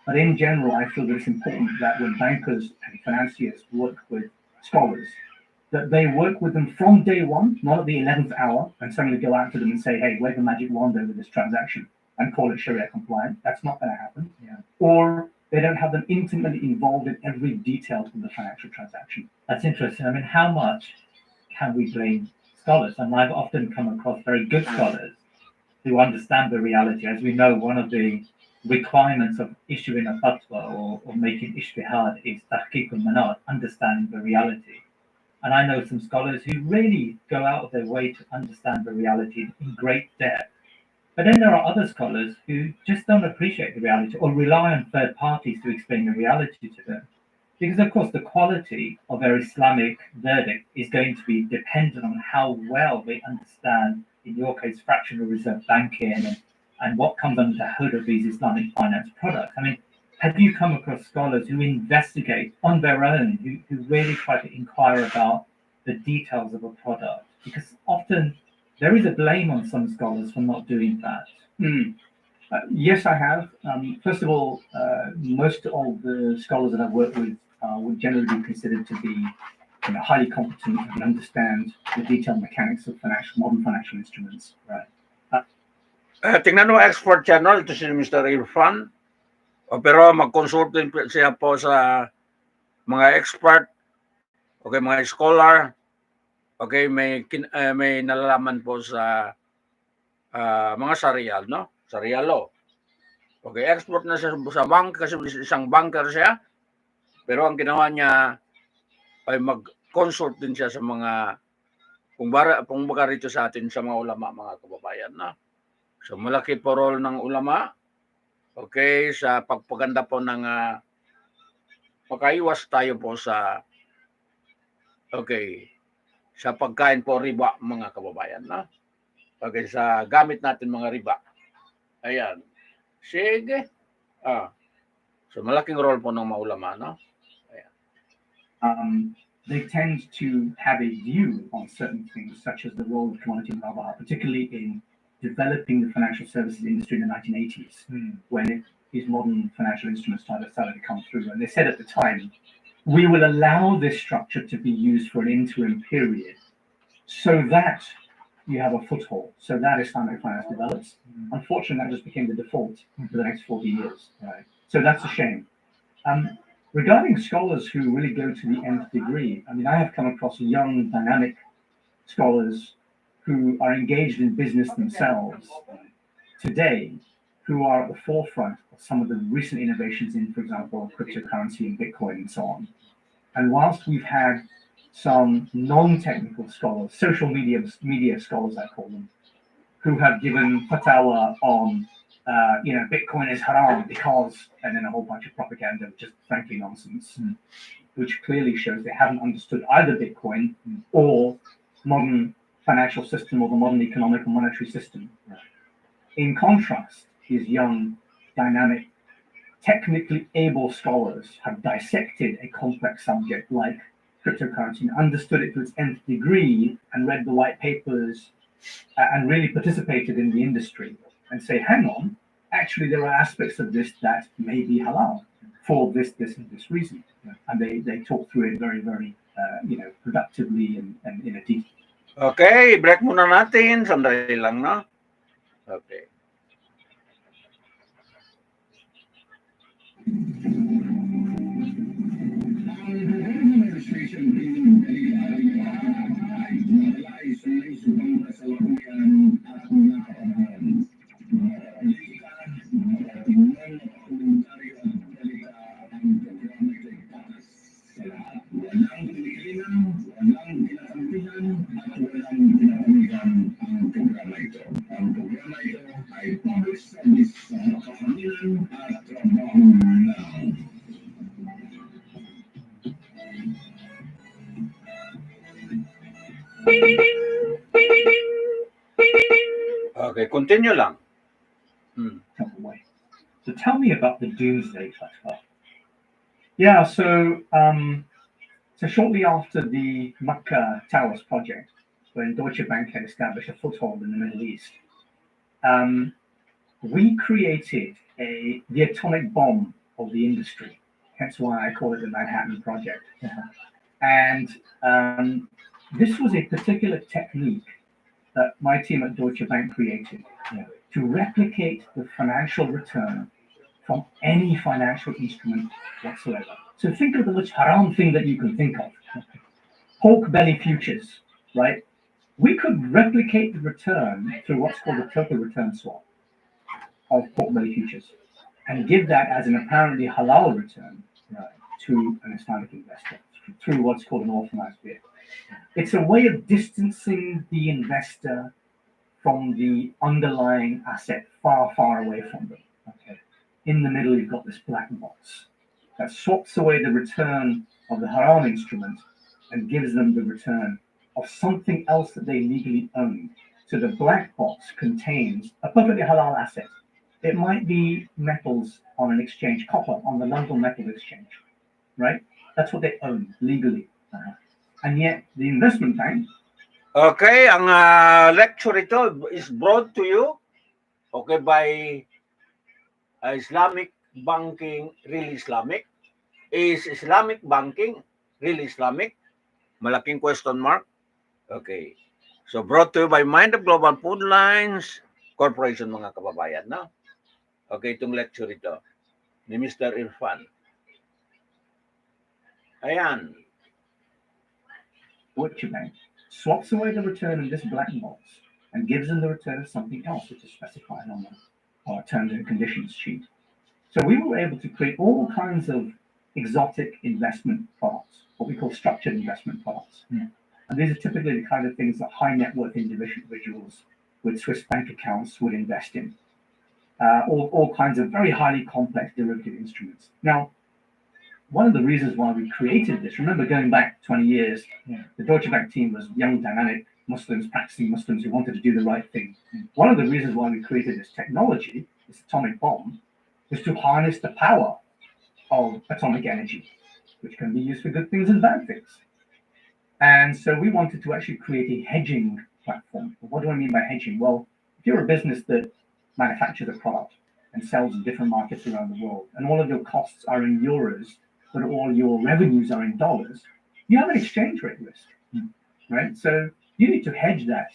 But in general, I feel that it's important that when bankers and financiers work with scholars, that they work with them from day one, not at the 11th hour, and suddenly go out to them and say, hey, wave a magic wand over this transaction and call it Sharia compliant. That's not going to happen. Yeah. Or they don't have them intimately involved in every detail of the financial transaction. That's interesting. I mean, how much can we blame scholars? And I've often come across very good scholars who understand the reality. As we know, one of the requirements of issuing a fatwa or making ijtihad is tahqiq al-manat, understanding the reality. And I know some scholars who really go out of their way to understand the reality in great depth. But then there are other scholars who just don't appreciate the reality or rely on third parties to explain the reality to them. Because, of course, the quality of their Islamic verdict is going to be dependent on how well they understand, in your case, fractional reserve banking and what comes under the hood of these Islamic finance products. I mean, have you come across scholars who investigate on their own, who really try to inquire about the details of a product? Because often there is a blame on some scholars for not doing that. Yes, I have. First of all, most of the scholars that I've worked with would generally be considered to be highly competent and understand the detailed mechanics of modern financial instruments. Right. Tingnan mo, expert channel, ito si Mr. Irfan. Pero mag-consult din siya po sa mga expert, okay, mga scholar, okay, may nalalaman po sa mga Sharia, no? Sharia law. Okay, expert na siya sa bank kasi isang banker siya. Pero ang ginawa niya ay mag-consult din siya sa mga kung baga rito sa atin sa mga ulama, mga kababayan, no? So malaki po role ng ulama. Okay, sa pagpaganda po ng makaiwas tayo po sa sa pagkain po riba, mga kababayan, no? Okay, sa gamit natin mga riba. Ayan. Sige. So malaking role po ng maulama, no? Ayan. They tend to have a view on certain things, such as the role of commodity rabah, particularly in developing the financial services industry in the 1980s, when these modern financial instruments started to come through. And they said at the time, we will allow this structure to be used for an interim period so that you have a foothold, so that Islamic finance develops. Unfortunately, that just became the default for the next 40 years. Right? So that's a shame. Regarding scholars who really go to the nth degree, I mean, I have come across young, dynamic scholars who are engaged in business themselves today, who are at the forefront of some of the recent innovations in, for example, cryptocurrency and Bitcoin and so on. And whilst we've had some non-technical scholars, social media scholars, I call them, who have given fatwa on, Bitcoin is haram because, and then a whole bunch of propaganda, which is frankly nonsense, which clearly shows they haven't understood either Bitcoin or modern financial system or the modern economic and monetary system. In contrast, these young, dynamic, technically able scholars have dissected a complex subject like cryptocurrency and understood it to its nth degree and read the white papers and really participated in the industry and say, hang on, actually there are aspects of this that may be halal for this and this reason. And they talk through it very, very productively and in a decent. Okay, break muna natin. Sandali lang, no? Okay. Okay, continue lang. Away. So tell me about the doomsday platform. Yeah, so shortly after the Makkah Towers project, when Deutsche Bank had established a foothold in the Middle East, we created the atomic bomb of the industry. Hence why I call it the Manhattan Project. And this was a particular technique that my team at Deutsche Bank created to replicate the financial return from any financial instrument whatsoever. So think of the most haram thing that you can think of. Pork belly futures, right? We could replicate the return through what's called a total return swap of pork belly futures and give that as an apparently halal return to an Islamic investor through what's called an authorized bid. It's a way of distancing the investor from the underlying asset far, far away from them. Okay. In the middle, you've got this black box that swaps away the return of the haram instrument and gives them the return of something else that they legally own. So the black box contains a perfectly halal asset. It might be metals on an exchange, copper on the London Metal Exchange, right? That's what they own legally. And yet the investment bank. Okay, ang lecture ito is brought to you by Islamic banking really Islamic? Is Islamic banking really Islamic? Malaking question mark. Okay. So brought to you by Mind of Global Food Lines Corporation, mga kababayan, no? Okay, itong lecture ito ni Mr. Irfan. Ayan. Deutsche Bank swaps away the return of this black box and gives them the return of something else, which is specified on the terms and conditions sheet. So we were able to create all kinds of exotic investment products, what we call structured investment products. And these are typically the kind of things that high net worth individuals with Swiss bank accounts would invest in. All kinds of very highly complex derivative instruments. Now, one of the reasons why we created this, remember going back 20 years, the Deutsche Bank team was young, dynamic Muslims, practicing Muslims who wanted to do the right thing. One of the reasons why we created this technology, this atomic bomb, was to harness the power of atomic energy, which can be used for good things and bad things. And so we wanted to actually create a hedging platform. What do I mean by hedging? Well, if you're a business that manufactures a product and sells in different markets around the world, and all of your costs are in euros, but all your revenues are in dollars, you have an exchange rate risk, right? So you need to hedge that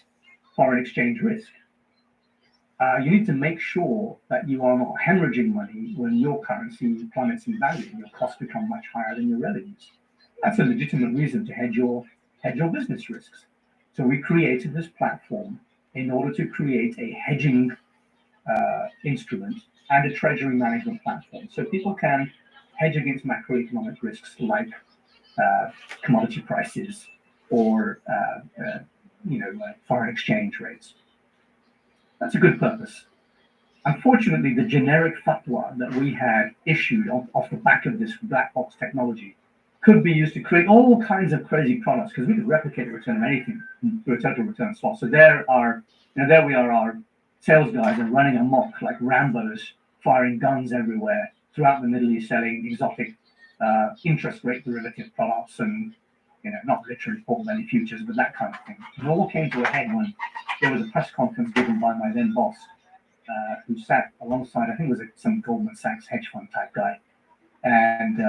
foreign exchange risk. You need to make sure that you are not hemorrhaging money when your currency plummets in value and your costs become much higher than your revenues. That's a legitimate reason to hedge your business risks. So we created this platform in order to create a hedging instrument and a treasury management platform. So people can hedge against macroeconomic risks like commodity prices or foreign exchange rates. That's a good purpose. Unfortunately, the generic fatwa that we had issued off the back of this black box technology could be used to create all kinds of crazy products because we could replicate the return of anything through a total return swap. So there we are, our sales guys are running amok like Rambos, firing guns everywhere throughout the Middle East, selling exotic interest rate derivative products and not literally pork belly futures, but that kind of thing. It all came to a head when there was a press conference given by my then boss, who sat alongside, I think it was some Goldman Sachs hedge fund type guy, and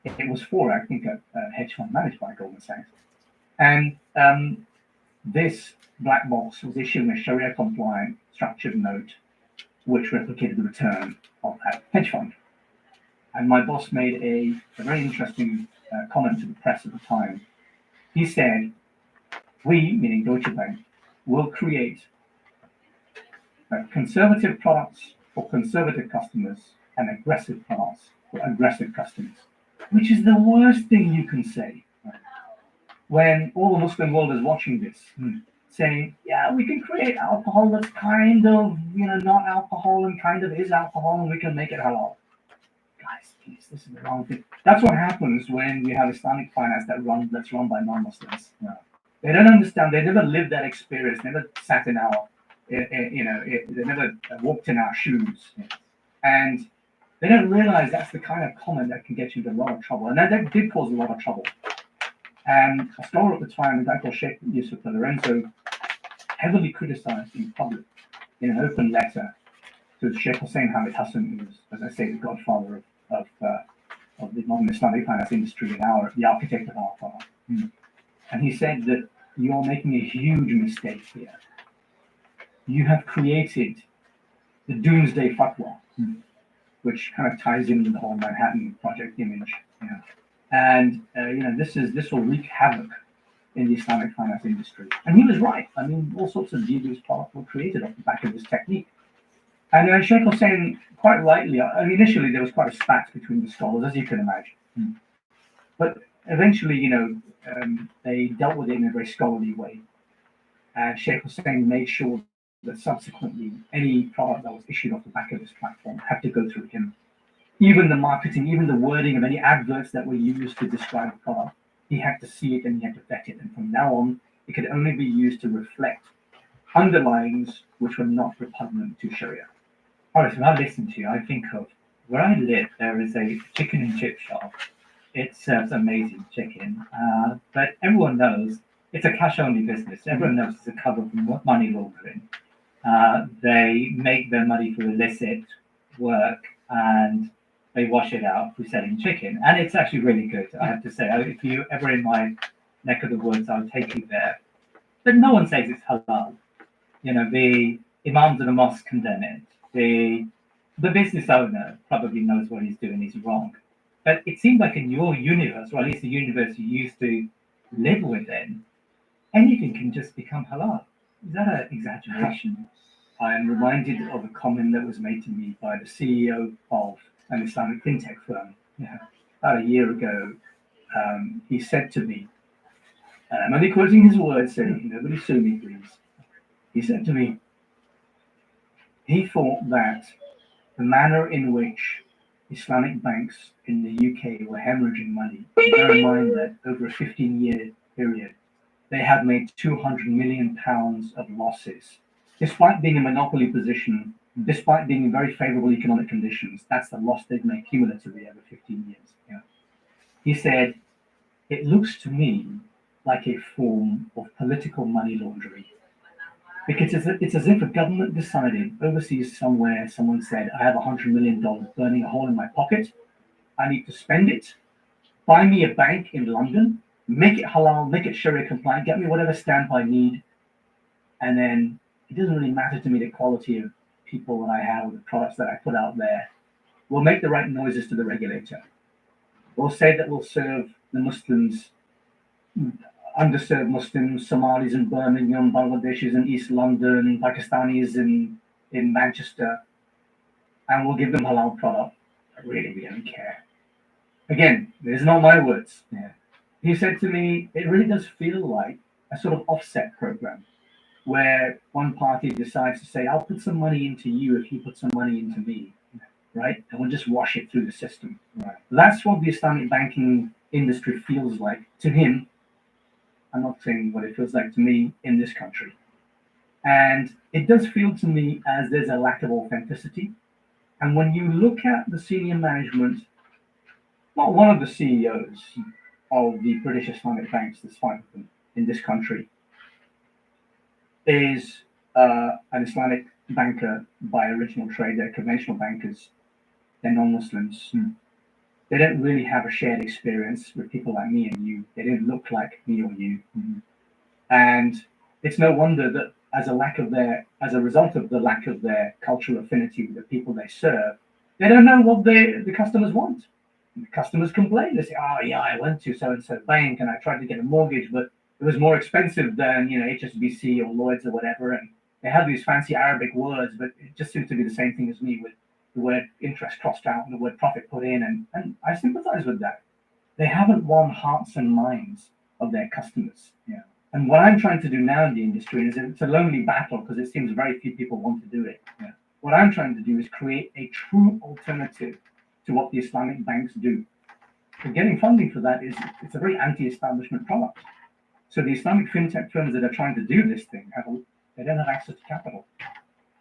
It was for, I think, a hedge fund managed by Goldman Sachs. And this black box was issuing a Sharia-compliant structured note which replicated the return of that hedge fund. And my boss made a very interesting comment to the press at the time. He said, we, meaning Deutsche Bank, will create conservative products for conservative customers and aggressive products for aggressive customers, which is the worst thing you can say when all the Muslim world is watching this, saying, yeah, we can create alcohol that's kind of, not alcohol and kind of is alcohol, and we can make it halal. Guys, please, this is the wrong thing. That's what happens when you have Islamic finance that's run by non-Muslims. They don't understand. They never lived that experience. Never sat in our, they never walked in our shoes, and they don't realize that's the kind of comment that can get you into a lot of trouble. And that did cause a lot of trouble. And a scholar at the time, a guy called Sheikh Yusuf Lorenzo, heavily criticized in public in an open letter to Sheikh Hussein Hamid Hassan, who was, as I say, the godfather of the modern Islamic finance industry and the architect of our product. And he said that you're making a huge mistake here. You have created the doomsday fatwa, which kind of ties into the whole Manhattan Project image. And this will wreak havoc in the Islamic finance industry. And he was right. I mean, all sorts of dubious products were created off the back of this technique. And Sheikh Hussein, quite rightly, initially there was quite a spat between the scholars, as you can imagine. But eventually, they dealt with it in a very scholarly way. And Sheikh Hussein made sure that subsequently any product that was issued off the back of this platform had to go through him. Even the marketing, even the wording of any adverts that were used to describe the product, he had to see it and he had to vet it. And from now on, it could only be used to reflect underlyings which were not repugnant to Sharia. All right, so when I listen to you, I think of where I live, there is a chicken and chip shop. It serves amazing chicken, but everyone knows it's a cash-only business. Everyone knows it's a cover for money laundering. They make their money through illicit work and they wash it out through selling chicken. And it's actually really good, I have to say. If you're ever in my neck of the woods, I'll take you there. But no one says it's halal. The imams of the mosque condemn it. The business owner probably knows what he's doing is wrong. But it seems like in your universe, or at least the universe you used to live within, anything can just become halal. Is that an exaggeration? I am reminded of a comment that was made to me by the CEO of an Islamic fintech firm about a year ago. He said to me, and I'm only quoting his words, so nobody sue me, please. He said to me, he thought that the manner in which Islamic banks in the UK were hemorrhaging money, bear in mind that over a 15-year period, they had made £200 million of losses. Despite being in a monopoly position, despite being in very favorable economic conditions, that's the loss they've made cumulatively over 15 years. He said, it looks to me like a form of political money laundering. Because it's as if a government decided overseas somewhere, someone said, I have $100 million burning a hole in my pocket. I need to spend it. Buy me a bank in London, make it halal, make it Sharia compliant, get me whatever stamp I need. And then it doesn't really matter to me the quality of people that I have, or the products that I put out there. We'll make the right noises to the regulator. We'll say that we'll serve the Muslims, underserved Muslims, Somalis in Birmingham, Bangladeshis in East London, Pakistanis in Manchester, and we'll give them halal product. Really, we don't care. Again, these are not my words. He said to me, it really does feel like a sort of offset program where one party decides to say, I'll put some money into you if you put some money into me, right? And we'll just wash it through the system. Right. That's what the Islamic banking industry feels like to him. I'm not saying what it feels like to me in this country. And it does feel to me as there's a lack of authenticity. And when you look at the senior management, not one of the CEOs of the British Islamic banks, there's 5 of them in this country, is an Islamic banker by original trade. They're conventional bankers, they're non-Muslims. they don't really have a shared experience with people like me and you. They don't look like me or you. And it's no wonder that as a result of the lack of their cultural affinity with the people they serve, they don't know what the customers want. And the customers complain. They say, "Oh yeah, I went to so and so bank and I tried to get a mortgage, but it was more expensive than HSBC or Lloyd's or whatever." And they have these fancy Arabic words, but it just seems to be the same thing as me, with the word interest crossed out and the word profit put in. And I sympathize with that. They haven't won hearts and minds of their customers. Yeah. And what I'm trying to do now in the industry is, it's a lonely battle because it seems very few people want to do it. Yeah. What I'm trying to do is create a true alternative to what the Islamic banks do. And getting funding for that it's a very anti-establishment product. So the Islamic fintech firms that are trying to do this thing they don't have access to capital.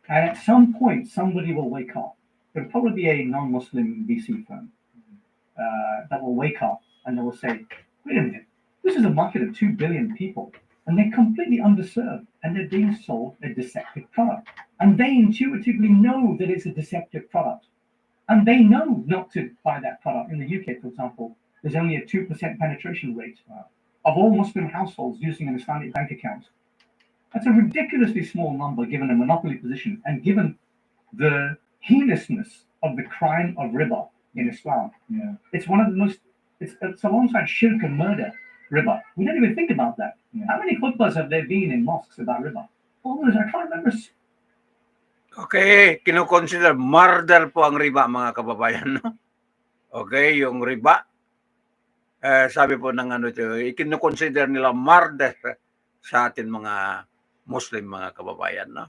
And at some point, somebody will wake up. It'll probably be a non-Muslim VC firm that will wake up and they will say, "Wait a minute, this is a market of 2 billion people, and they're completely underserved, and they're being sold a deceptive product. And they intuitively know that it's a deceptive product. And they know not to buy that product." In the UK, for example, there's only a 2% penetration rate of all Muslim households using an Islamic bank account. That's a ridiculously small number given a monopoly position and given the heinousness of the crime of riba in Islam. Yeah. It's one of the most, it's alongside shirk and murder, riba. We don't even think about that. Yeah. How many khutbahs have there been in mosques about riba? Almost, I can't remember. Okay, kinoconsider murder po ang riba, mga kababayan, no? Okay, yung riba, sabi po ng kinoconsider nila murder sa atin mga Muslim, mga kababayan, no?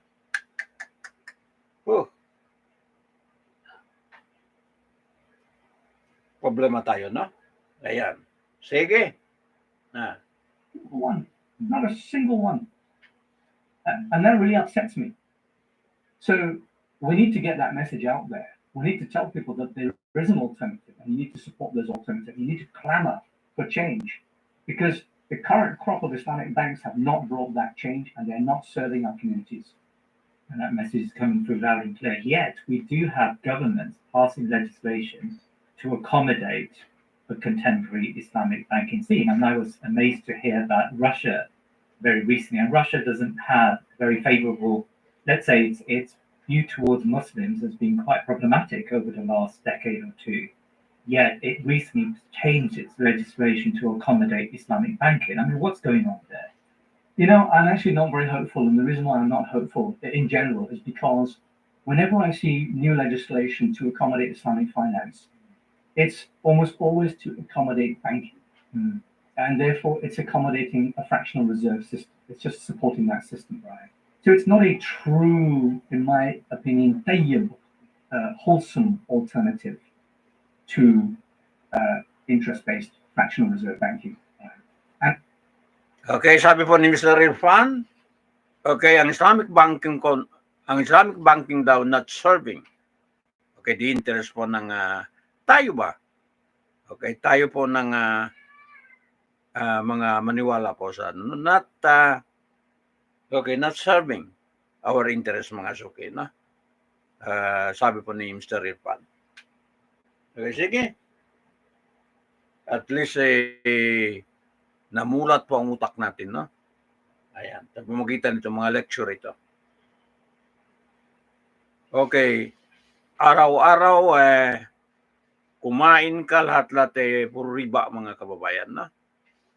Problema tayo, no? Ayan. Sige. One, not a single one. And that really upsets me. So we need to get that message out there. We need to tell people that there is an alternative, and you need to support those alternatives. You need to clamor for change, because the current crop of Islamic banks have not brought that change, and they're not serving our communities. And that message is coming through loud and clear. Yet we do have governments passing legislation to accommodate the contemporary Islamic banking scene. And I was amazed to hear that Russia very recently, and Russia doesn't have very favorable, let's say its view towards Muslims has been quite problematic over the last decade or two. Yet it recently changed its legislation to accommodate Islamic banking. I mean, what's going on there? You know, I'm actually not very hopeful, and the reason why I'm not hopeful in general is because whenever I see new legislation to accommodate Islamic finance, it's almost always to accommodate banking. And therefore it's accommodating a fractional reserve system. It's just supporting that system, right? So it's not a true, in my opinion, wholesome alternative to interest-based fractional reserve banking. Okay, sabi po ni Mr. Irfan, okay, ang Islamic banking daw not serving. Okay, the interest po ng tayo ba? Okay, tayo po ng mga maniwala po sa not serving our interest, mga suki, no? Sabi po ni Mr. Irfan. Okay, sige. At least namulat po ang utak natin, no? Ayan, sa pamamagitan nito mga lecture ito. Okay, araw-araw kumain ka lahat-lahat puro riba, mga kababayan, no?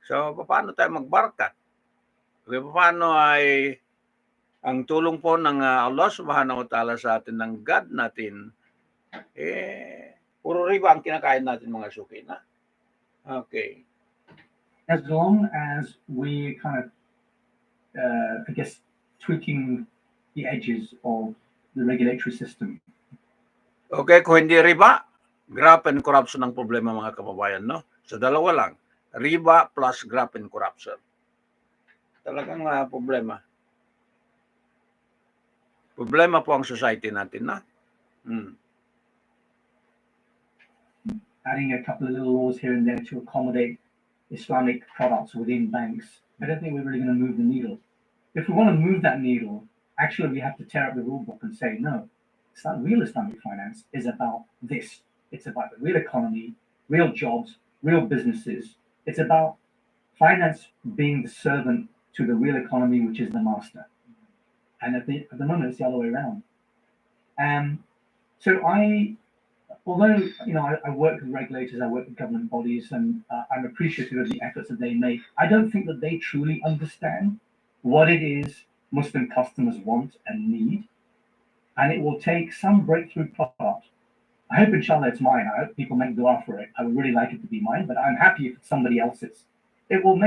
So, paano tayo magbarkat? Okay, paano ay ang tulong po ng Allah subhanahu wa ta'ala sa atin, ng God natin, puro riba ang kinakain natin, mga suki, na? Okay. As long as we kind of, I guess, tweaking the edges of the regulatory system. Okay, kung hindi riba, graft and corruption ang problema, mga kababayan, no? So, dalawa lang. Riba plus graft and corruption. Talagang problema. Problema po ang society natin, na? Adding a couple of little laws here and there to accommodate Islamic products within banks, I don't think we're really going to move the needle. If we want to move that needle, actually we have to tear up the rule book and say, no, real Islamic finance is about this. It's about the real economy. real jobs, real businesses. It's about finance being the servant to the real economy, which is the master. And at the moment, it's the other way around. So although I work with regulators, I work with government bodies, and I'm appreciative of the efforts that they make, I don't think that they truly understand what it is Muslim customers want and need. And it will take some breakthrough product. I hope, inshallah, it's mine. I hope people make dua for it. I would really like it to be mine, but I'm happy if it's somebody else's. It will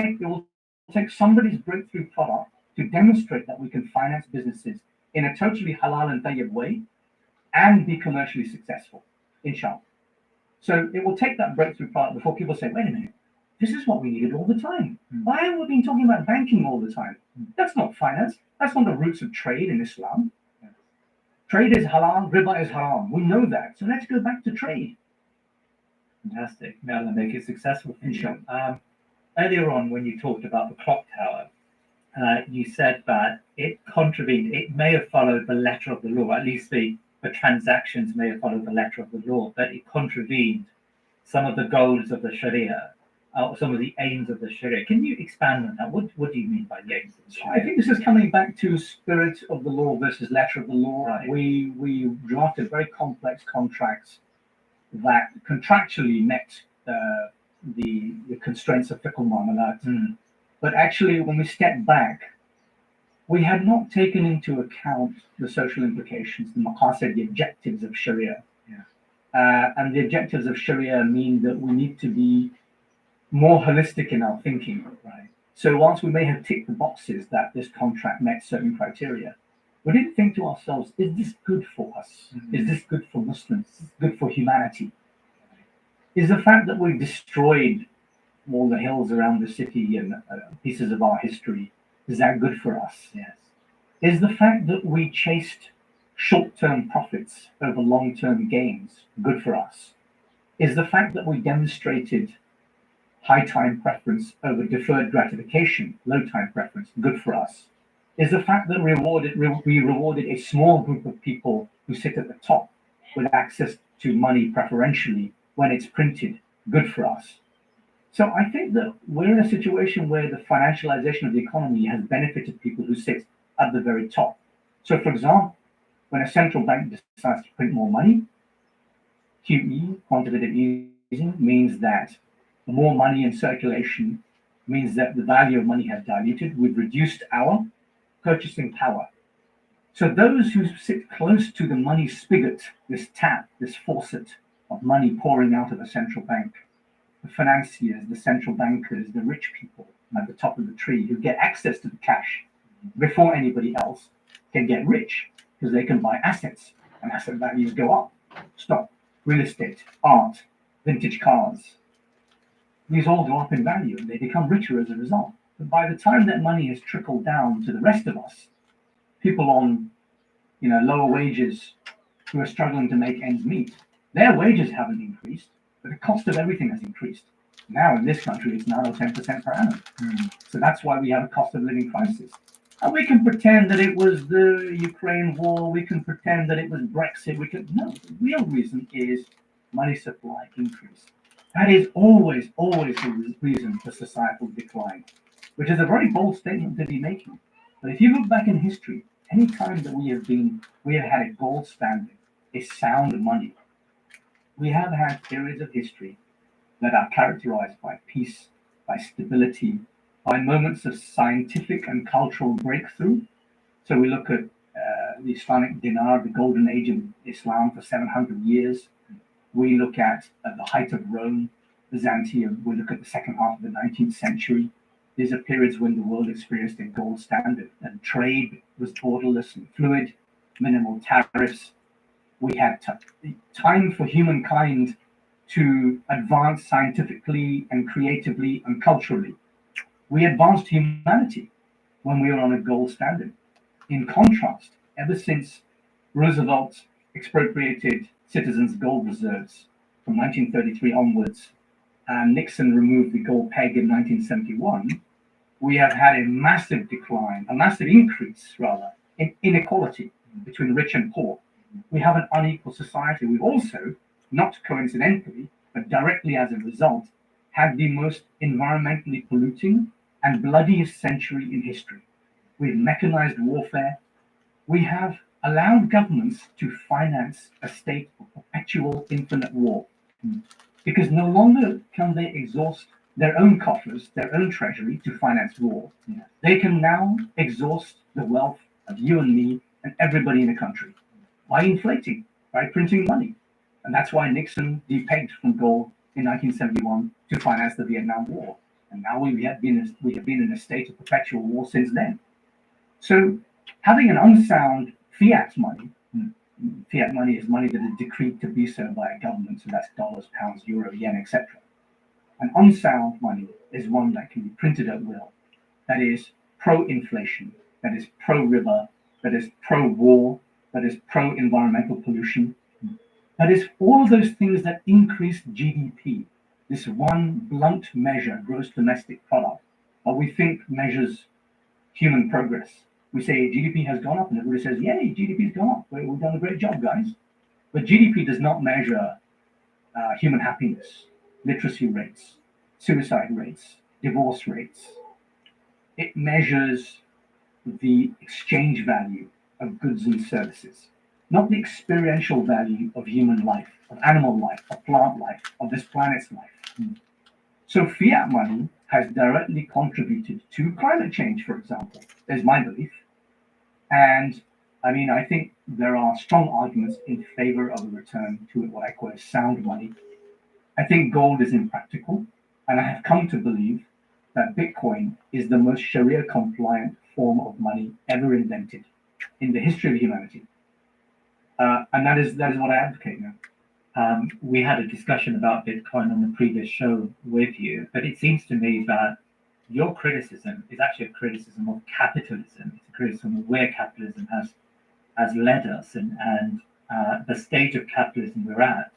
take somebody's breakthrough product to demonstrate that we can finance businesses in a totally halal and tayyib way and be commercially successful, inshallah. So it will take that breakthrough product before people say, wait a minute, this is what we needed all the time. Why have we been talking about banking all the time? That's not finance. That's not the roots of trade in Islam. Trade is halal, riba is haram. We know that. So let's go back to trade. Fantastic. May Allah make it successful for you. Inshallah. Earlier on, when you talked about the clock tower, you said that it may have followed the letter of the law, at least the transactions may have followed the letter of the law, but it contravened some of the goals of the Sharia, some of the aims of the Sharia. Can you expand on that? What do you mean by the aims of the Sharia? I think this is coming back to spirit of the law versus letter of the law. Right. We drafted very complex contracts that contractually met the constraints of fiqh al-muamalat. But actually, when we step back, we had not taken into account the social implications, the maqasid, the objectives of Sharia. And the objectives of Sharia mean that we need to be more holistic in our thinking. Right. So once we may have ticked the boxes that this contract met certain criteria, we didn't think to ourselves, is this good for us? Is this good for Muslims? Is this good for humanity? Is the fact that we've destroyed all the hills around the city and pieces of our history, is that good for us? Yes. Is the fact that we chased short-term profits over long-term gains good for us? Is the fact that we demonstrated high time preference over deferred gratification, low time preference, good for us? Is the fact that we rewarded a small group of people who sit at the top with access to money preferentially when it's printed, good for us? So I think that we're in a situation where the financialization of the economy has benefited people who sit at the very top. So, for example, when a central bank decides to print more money, QE, quantitative easing, means that more money in circulation means that the value of money has diluted. We've reduced our purchasing power. So those who sit close to the money spigot, this tap, this faucet of money pouring out of a central bank, the financiers, the central bankers, the rich people at the top of the tree who get access to the cash before anybody else can get rich because they can buy assets and asset values go up. Stock, real estate, art, vintage cars. These all go up in value and they become richer as a result. But by the time that money has trickled down to the rest of us, people on lower wages who are struggling to make ends meet, their wages haven't increased, but the cost of everything has increased. Now in this country, it's 9 or 10% per annum. So that's why we have a cost of living crisis. And we can pretend that it was the Ukraine war. We can pretend that it was Brexit. No, the real reason is money supply increase. That is always the reason for societal decline, which is a very bold statement to be making. But if you look back in history, any time that we have had a gold standard, a sound money, we have had periods of history that are characterized by peace, by stability, by moments of scientific and cultural breakthrough. So we look at the Islamic dinar, the golden age of Islam for 700 years. We look at the height of Rome, Byzantium. We look at the second half of the 19th century. These are periods when the world experienced a gold standard and trade was borderless and fluid, minimal tariffs. We had time for humankind to advance scientifically and creatively and culturally. We advanced humanity when we were on a gold standard. In contrast, ever since Roosevelt expropriated citizens' gold reserves from 1933 onwards, and Nixon removed the gold peg in 1971, we have had a massive decline, a massive increase, rather, in inequality between rich and poor. We have an unequal society. We've also, not coincidentally, but directly as a result, had the most environmentally polluting and bloodiest century in history. With mechanized warfare, we have allowed governments to finance a state of perpetual infinite war, because no longer can they exhaust their own coffers, their own treasury to finance war. They can now exhaust the wealth of you and me and everybody in the country by inflating, by printing money. And that's why Nixon depegged from gold in 1971 to finance the Vietnam War. And now we have been in a state of perpetual war since then. So having an unsound fiat money is money that is decreed to be so by a government, so that's dollars, pounds, euro, yen, etc. An unsound money is one that can be printed at will, that is pro-inflation, that is pro-riba, that is pro-war, that is pro-environmental pollution, that is all of those things that increase GDP, this one blunt measure, gross domestic product, that we think measures human progress. We say GDP has gone up, and everybody says, yay, GDP's gone up. We've done a great job, guys. But GDP does not measure human happiness, literacy rates, suicide rates, divorce rates. It measures the exchange value of goods and services, not the experiential value of human life, of animal life, of plant life, of this planet's life. So fiat money has directly contributed to climate change, for example, is my belief. And I mean, I think there are strong arguments in favor of a return to what I call sound money. I think gold is impractical, and I have come to believe that Bitcoin is the most Sharia compliant form of money ever invented in the history of humanity. And that is what I advocate now. We had a discussion about Bitcoin on the previous show with you, but it seems to me that your criticism is actually a criticism of capitalism. It's a criticism of where capitalism has led us, and the state of capitalism we're at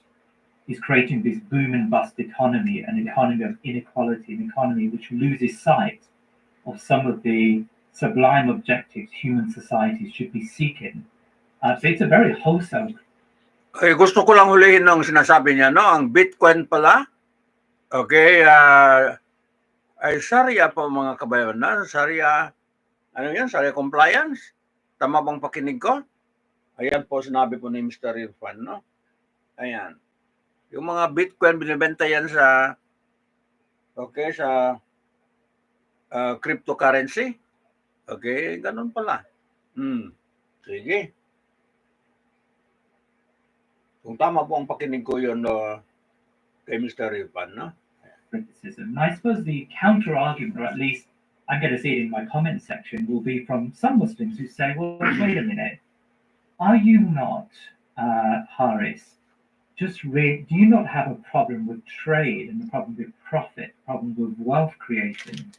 is creating this boom and bust economy, an economy of inequality, an economy which loses sight of some of the sublime objectives human societies should be seeking. So it's a very wholesale. Okay, gusto ko lang hulihin ng sinasabi niya, no? Ang Bitcoin pala, okay, ay Sharia po mga kabayanan, Sharia, ano yan, Sharia compliance? Tama bang pakinig ko? Ayan po, sinabi po ni Mr. Irfan, no? Ayan. Yung mga Bitcoin, binibenta yan sa, okay, sa cryptocurrency. Okay, ganun pala. Sige. Kung tama po ang pakinig ko yun kay Mr. Irfan, no? Criticism. And I suppose the counter argument, or at least I'm going to see it in my comment section, will be from some Muslims who say, well, wait a minute, are you not, Haris, do you not have a problem with trade and a problem with profit, a problem with wealth creation?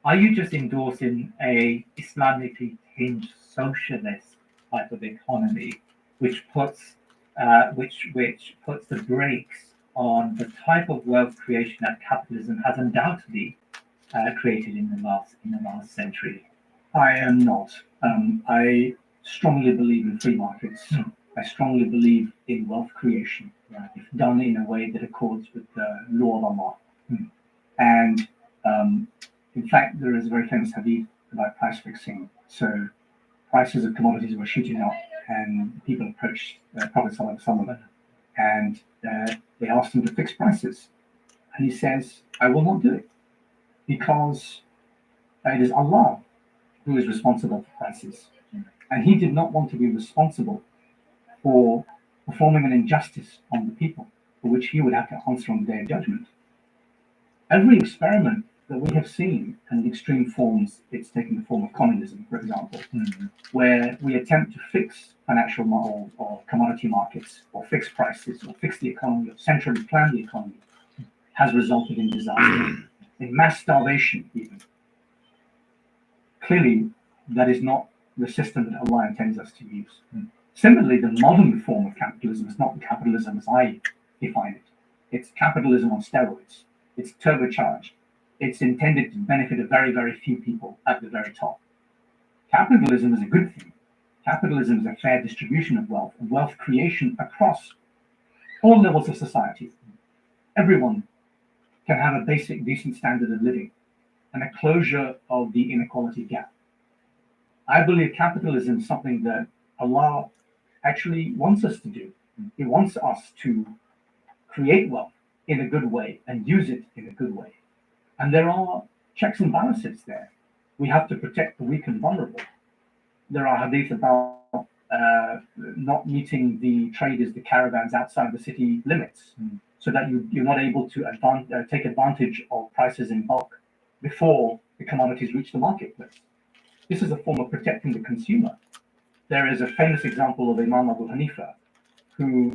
Are you just endorsing a Islamically tinged socialist type of economy, which puts the brakes on the type of wealth creation that capitalism has undoubtedly created in the last century? I am not. I strongly believe in free markets. I strongly believe in wealth creation, if done in a way that accords with the law of Allah. And in fact, there is a very famous hadith about price fixing. So prices of commodities were shooting up, and people approached Prophet ﷺ, and they asked him to fix prices. And he says, I will not do it, because it is Allah who is responsible for prices. And he did not want to be responsible for performing an injustice on the people, for which he would have to answer on the Day of Judgment. Every experiment that we have seen in extreme forms, it's taken the form of communism, for example, where we attempt to fix financial model or commodity markets, or fix prices, or fix the economy, or centrally plan the economy, has resulted in disaster, in mass starvation even. Clearly, that is not the system that Allah intends us to use. Similarly, the modern form of capitalism is not capitalism as I define it. It's capitalism on steroids. It's turbocharged. It's intended to benefit a very, very few people at the very top. Capitalism is a good thing. Capitalism is a fair distribution of wealth, and wealth creation across all levels of society. everyone can have a basic, decent standard of living and a closure of the inequality gap. I believe capitalism is something that Allah actually wants us to do. He wants us to create wealth in a good way and use it in a good way. And there are checks and balances there. We have to protect the weak and vulnerable. There are hadith about not meeting the traders, the caravans outside the city limits, so that you're not able to take advantage of prices in bulk before the commodities reach the marketplace. This is a form of protecting the consumer. There is a famous example of Imam Abu Hanifa, who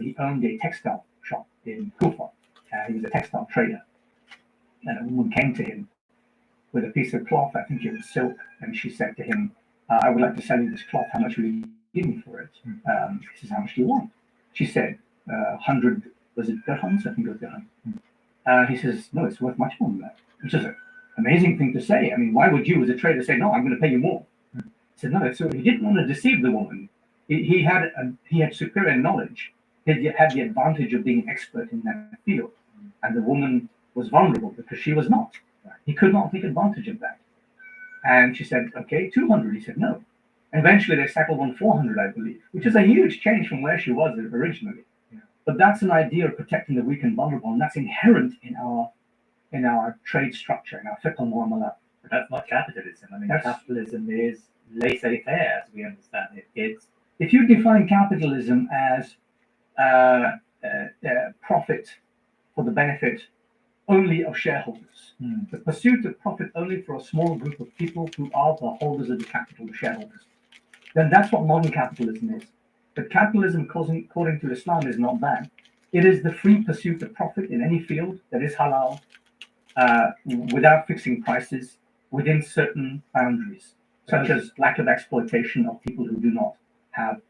he owned a textile shop in Kufa. He was a textile trader, and a woman came to him with a piece of cloth. I think it was silk, and she said to him, "I would like to sell you this cloth. How much will you give me for it?" He says, "How much do you want?" She said, 100, was it dirhams? I think it was dirhams. He says, "No, it's worth much more than that," which is an amazing thing to say. I mean, why would you as a trader say, "No, I'm going to pay you more"? He said, "No." So he didn't want to deceive the woman. He had superior knowledge. He had the advantage of being an expert in that field. And the woman was vulnerable because she was not. He could not take advantage of that. And she said, "Okay, 200. He said, "No." And eventually they settled on 400, I believe, which is a huge change from where she was originally. Yeah. But that's an idea of protecting the weak and vulnerable, and that's inherent in our trade structure, in our fiqh al-muamalat. But that's not capitalism. I mean, capitalism is laissez-faire, as we understand it. It's, if you define capitalism as profit for the benefit only of shareholders, the pursuit of profit only for a small group of people who are the holders of the capital, the shareholders, then that's what modern capitalism is. But capitalism, according to Islam, is not that. It is the free pursuit of profit in any field that is halal, without fixing prices, within certain boundaries, such as lack of exploitation of people who do not have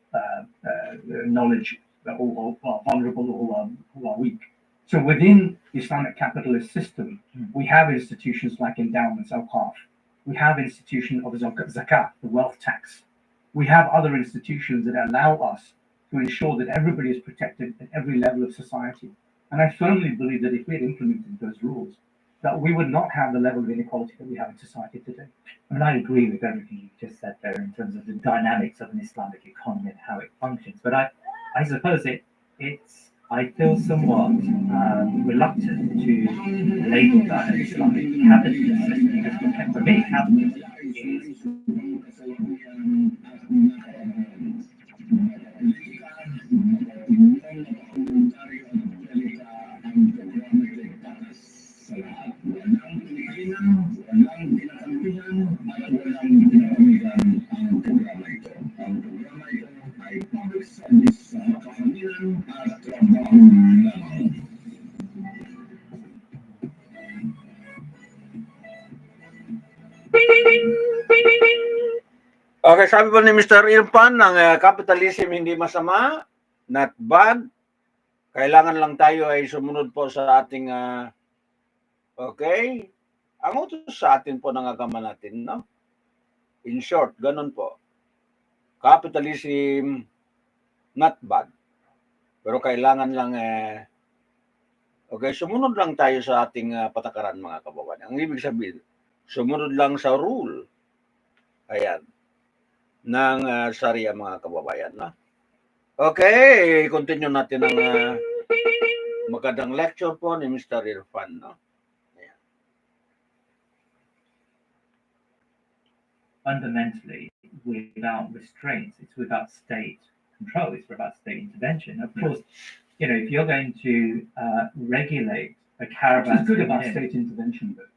knowledge, or are vulnerable, or who are weak. So within the Islamic capitalist system, we have institutions like endowments, awqaf. We have institutions of zakat, the wealth tax. We have other institutions that allow us to ensure that everybody is protected at every level of society. And I firmly believe that if we had implemented those rules, that we would not have the level of inequality that we have in society today. I mean, I agree with everything you've just said there in terms of the dynamics of an Islamic economy and how it functions. But I suppose I feel somewhat reluctant to label that an Islamic capitalist system, because for me, capitalism is Okay, sabi po ni Mr. Irfan, ang capitalism hindi masama, not bad. Kailangan lang tayo ay sumunod po sa ating okay, ang utos sa atin po ng agama natin, no? In short, ganun po. Capitalism, not bad. Pero kailangan lang okay, sumunod lang tayo sa ating patakaran, mga kababayan. Ang ibig sabihin, sumunod lang sa rule. Ayan. Ng Sharia, mga kababayan. No? Okay, continue natin ang magandang lecture po ni Mr. Irfan. No? Ayan. Fundamentally without restraints. It's without state control. It's without state intervention. Of course, you know, if you're going to regulate a caravan, what's good about state intervention, though?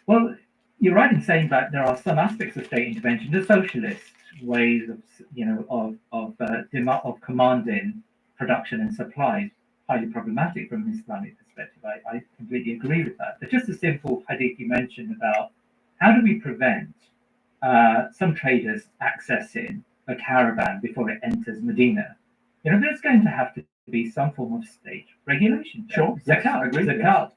Well, you're right in saying that there are some aspects of state intervention, the socialist ways of, you know, of commanding production and supply, highly problematic from an Islamic perspective. I completely agree with that. But just a simple hadith you mentioned about how do we prevent some traders accessing a caravan before it enters Medina? You know, there's going to have to be some form of state regulation. Sure. Zakat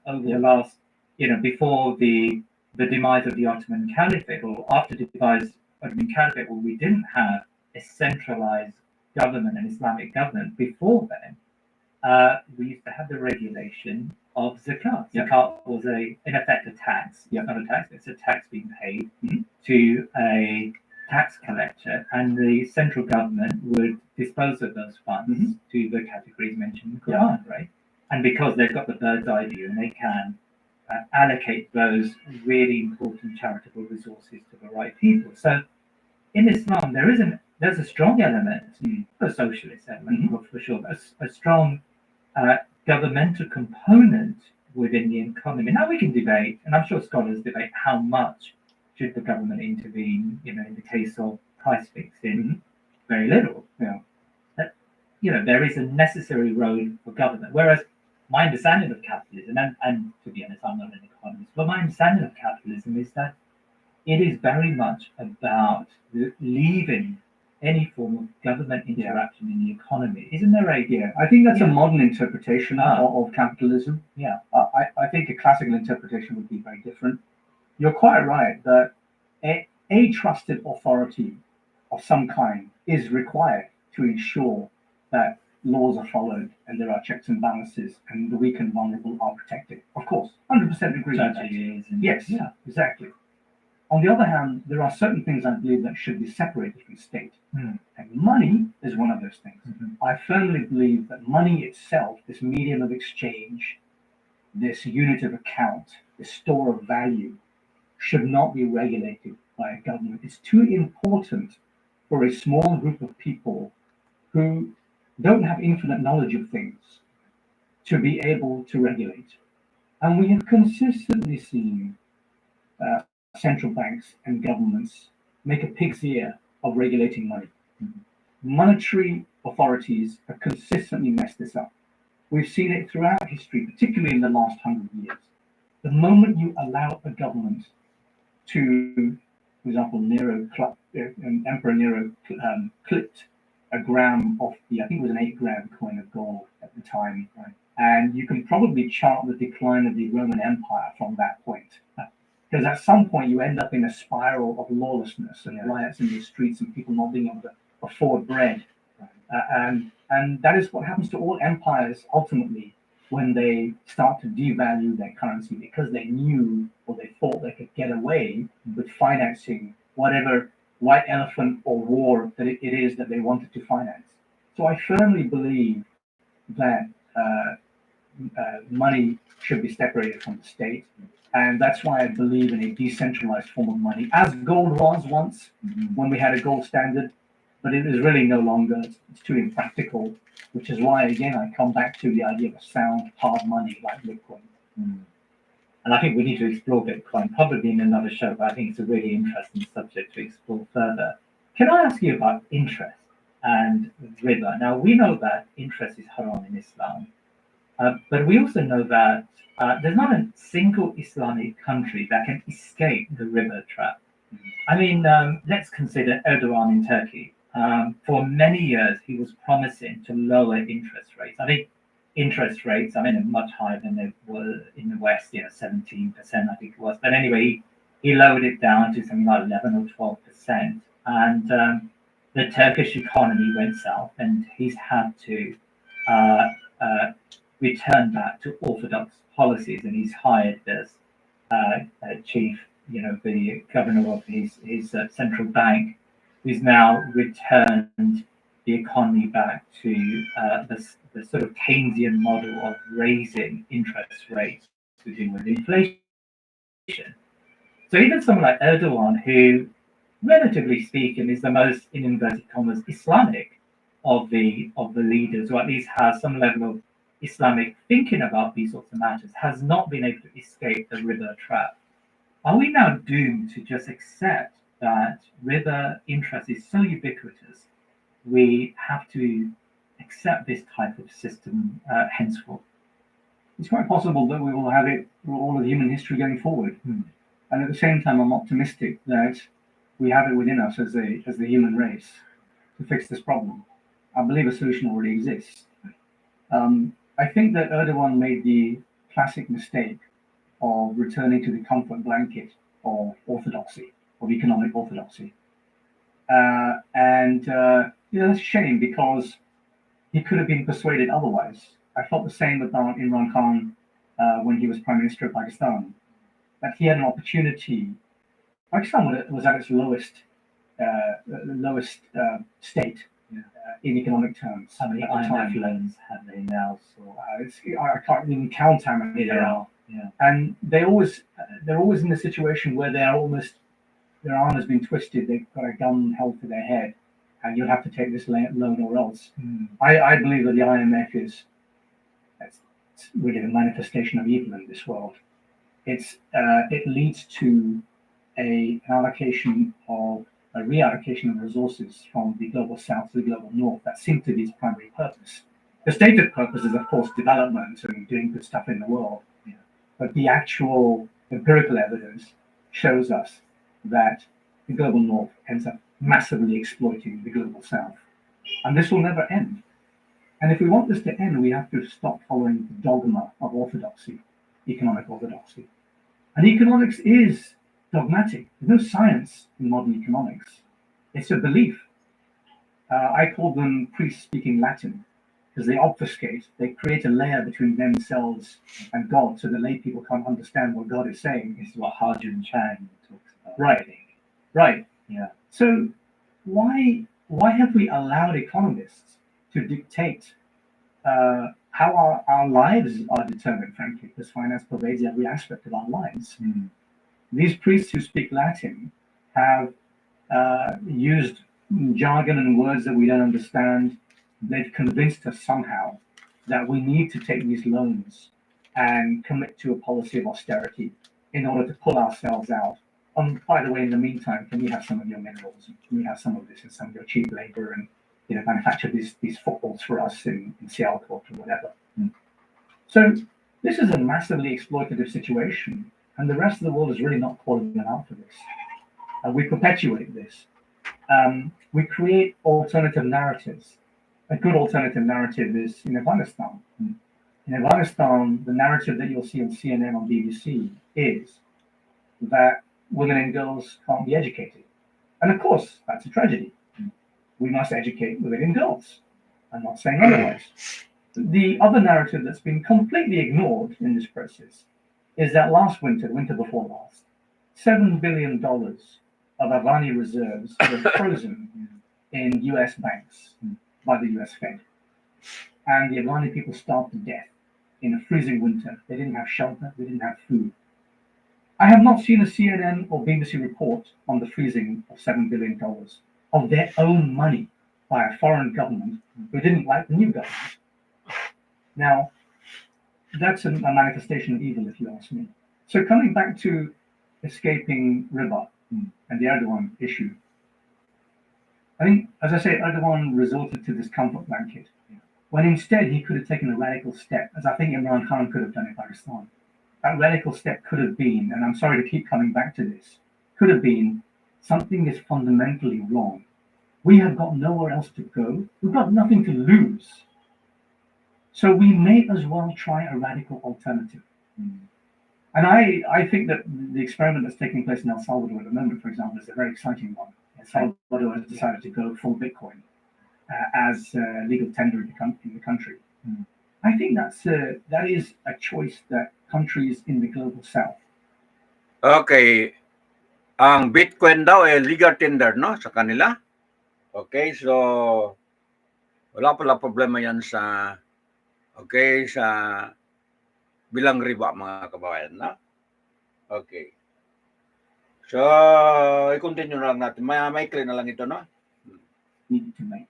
over the last, you know, before the demise of the Ottoman Caliphate, or after the demise of the Ottoman Caliphate, where we didn't have a centralized government, an Islamic government before then, we used to have the regulation of zakat. Zakat was in effect a tax. Yeah. Not a tax, it's a tax being paid to a tax collector, and the central government would dispose of those funds to the categories mentioned in the Quran, right? And because they've got the bird's eye view and they can allocate those really important charitable resources to the right people. So in Islam, there's a strong element, a socialist element for sure, a strong governmental component within the economy. Now we can debate, and I'm sure scholars debate, how much should the government intervene, in the case of price fixing. Very little. There is a necessary role for government. Whereas my understanding of capitalism, and to be honest, I'm not an economist, but my understanding of capitalism is that it is very much about leaving any form of government interaction in the economy. Isn't there a... Yeah, I think that's a modern interpretation of capitalism. Yeah. I think a classical interpretation would be very different. You're quite right that a trusted authority of some kind is required to ensure that laws are followed and there are checks and balances and the weak and vulnerable are protected. Of course, 100% agree with that. Yes, exactly. On the other hand, there are certain things I believe that should be separated from state. And money is one of those things. I firmly believe that money itself, this medium of exchange, this unit of account, this store of value, should not be regulated by a government. It's too important for a small group of people who don't have infinite knowledge of things to be able to regulate. And we have consistently seen central banks and governments make a pig's ear of regulating money. Monetary authorities have consistently messed this up. We've seen it throughout history, particularly in the last 100 years. The moment you allow a government to, for example, Emperor Nero clipped a gram off I think it was an 8-gram coin of gold at the time. Right? And you can probably chart the decline of the Roman Empire from that point. Because at some point you end up in a spiral of lawlessness and riots in the streets and people not being able to afford bread. And that is what happens to all empires ultimately when they start to devalue their currency because they knew or they thought they could get away with financing whatever white elephant or war that it is that they wanted to finance. So I firmly believe that money should be separated from the state. And that's why I believe in a decentralized form of money, as gold was once when we had a gold standard, but it is really no longer. It's too impractical, which is why, again, I come back to the idea of a sound, hard money like Bitcoin. And I think we need to explore Bitcoin, probably in another show, but I think it's a really interesting subject to explore further. Can I ask you about interest and riba? Now, we know that interest is haram in Islam, but we also know that there's not a single Islamic country that can escape the riba trap. I mean, let's consider Erdogan in Turkey. For many years, he was promising to lower interest rates. I think interest rates, are much higher than they were in the West, 17%, I think it was. But anyway, he lowered it down to something like 11 or 12%. And the Turkish economy went south, and he's had to return back to orthodox policies. And he's hired this chief, the governor of his central bank, who's now returned the economy back to the sort of Keynesian model of raising interest rates to deal with inflation. So even someone like Erdogan, who, relatively speaking, is the most, in inverted commas, Islamic of the leaders, or at least has some level of Islamic thinking about these sorts of matters, has not been able to escape the riba trap. Are we now doomed to just accept that riba interest is so ubiquitous, we have to accept this type of system henceforth? It's quite possible that we will have it for all of human history going forward. And at the same time, I'm optimistic that we have it within us as the human race to fix this problem. I believe a solution already exists. I think that Erdogan made the classic mistake of returning to the comfort blanket of orthodoxy, of economic orthodoxy. That's a shame because he could have been persuaded otherwise. I felt the same about Imran Khan when he was Prime Minister of Pakistan, that he had an opportunity. Pakistan was at its lowest state in economic terms. How many at the time. IMF loans have they now? So, I can't even count how many there are. yeah. And they're always in a situation where their arm has been twisted. They've got a gun held to their head, and you'll have to take this loan or else. I believe that the IMF is it's really a manifestation of evil in this world. It leads to a reallocation of resources from the global south to the global north. That seems to be its primary purpose. The stated purpose is, of course, development and doing good stuff in the world. But the actual empirical evidence shows us that the global north ends up massively exploiting the global south. And this will never end. And if we want this to end, we have to stop following the dogma of orthodoxy, economic orthodoxy. And economics is dogmatic. There's no science in modern economics. It's a belief. I call them priests speaking Latin, because they obfuscate, they create a layer between themselves and God so that lay people can't understand what God is saying. This is what Harjun Chang talks about. Right. I think. Right. Yeah. So why have we allowed economists to dictate how our lives are determined, frankly, because finance pervades every aspect of our lives. These priests who speak Latin have used jargon and words that we don't understand. They've convinced us somehow that we need to take these loans and commit to a policy of austerity in order to pull ourselves out. By the way, in the meantime, can we have some of your minerals? Can we have some of this and some of your cheap labor and manufacture these footballs for us in Seattle or whatever? So this is a massively exploitative situation, and the rest of the world is really not calling out for this. We perpetuate this. We create alternative narratives. A good alternative narrative is in Afghanistan. In Afghanistan, the narrative that you'll see on CNN, on BBC, is that women and girls can't be educated. And of course, that's a tragedy. We must educate women and girls. I'm not saying otherwise. The other narrative that's been completely ignored in this process is that last winter, the winter before last, $7 billion of Afghani reserves were frozen in US banks by the US Fed. And the Afghani people starved to death in a freezing winter. They didn't have shelter, they didn't have food. I have not seen a CNN or BBC report on the freezing of $7 billion of their own money by a foreign government who didn't like the new government. Now, that's a manifestation of evil, if you ask me. So coming back to escaping riba and the Erdogan issue, I think, as I say, Erdogan resorted to this comfort blanket, when instead he could have taken a radical step, as I think Imran Khan could have done in Pakistan. That radical step could have been, and I'm sorry to keep coming back to this, could have been something is fundamentally wrong. We have got nowhere else to go. We've got nothing to lose. So we may as well try a radical alternative. And I think that the experiment that's taking place in El Salvador at the moment, for example, is a very exciting one. El Salvador has decided to go full Bitcoin as legal tender in the country. I think that is a choice that countries in the global south. Okay. Ang Bitcoin daw ay legal tender, no, sa kanila. Okay, so wala pala problema yan sa bilang riba, mga kababayan, no? Okay. So, i-continue na lang natin. May clear na lang ito, no? Need to make.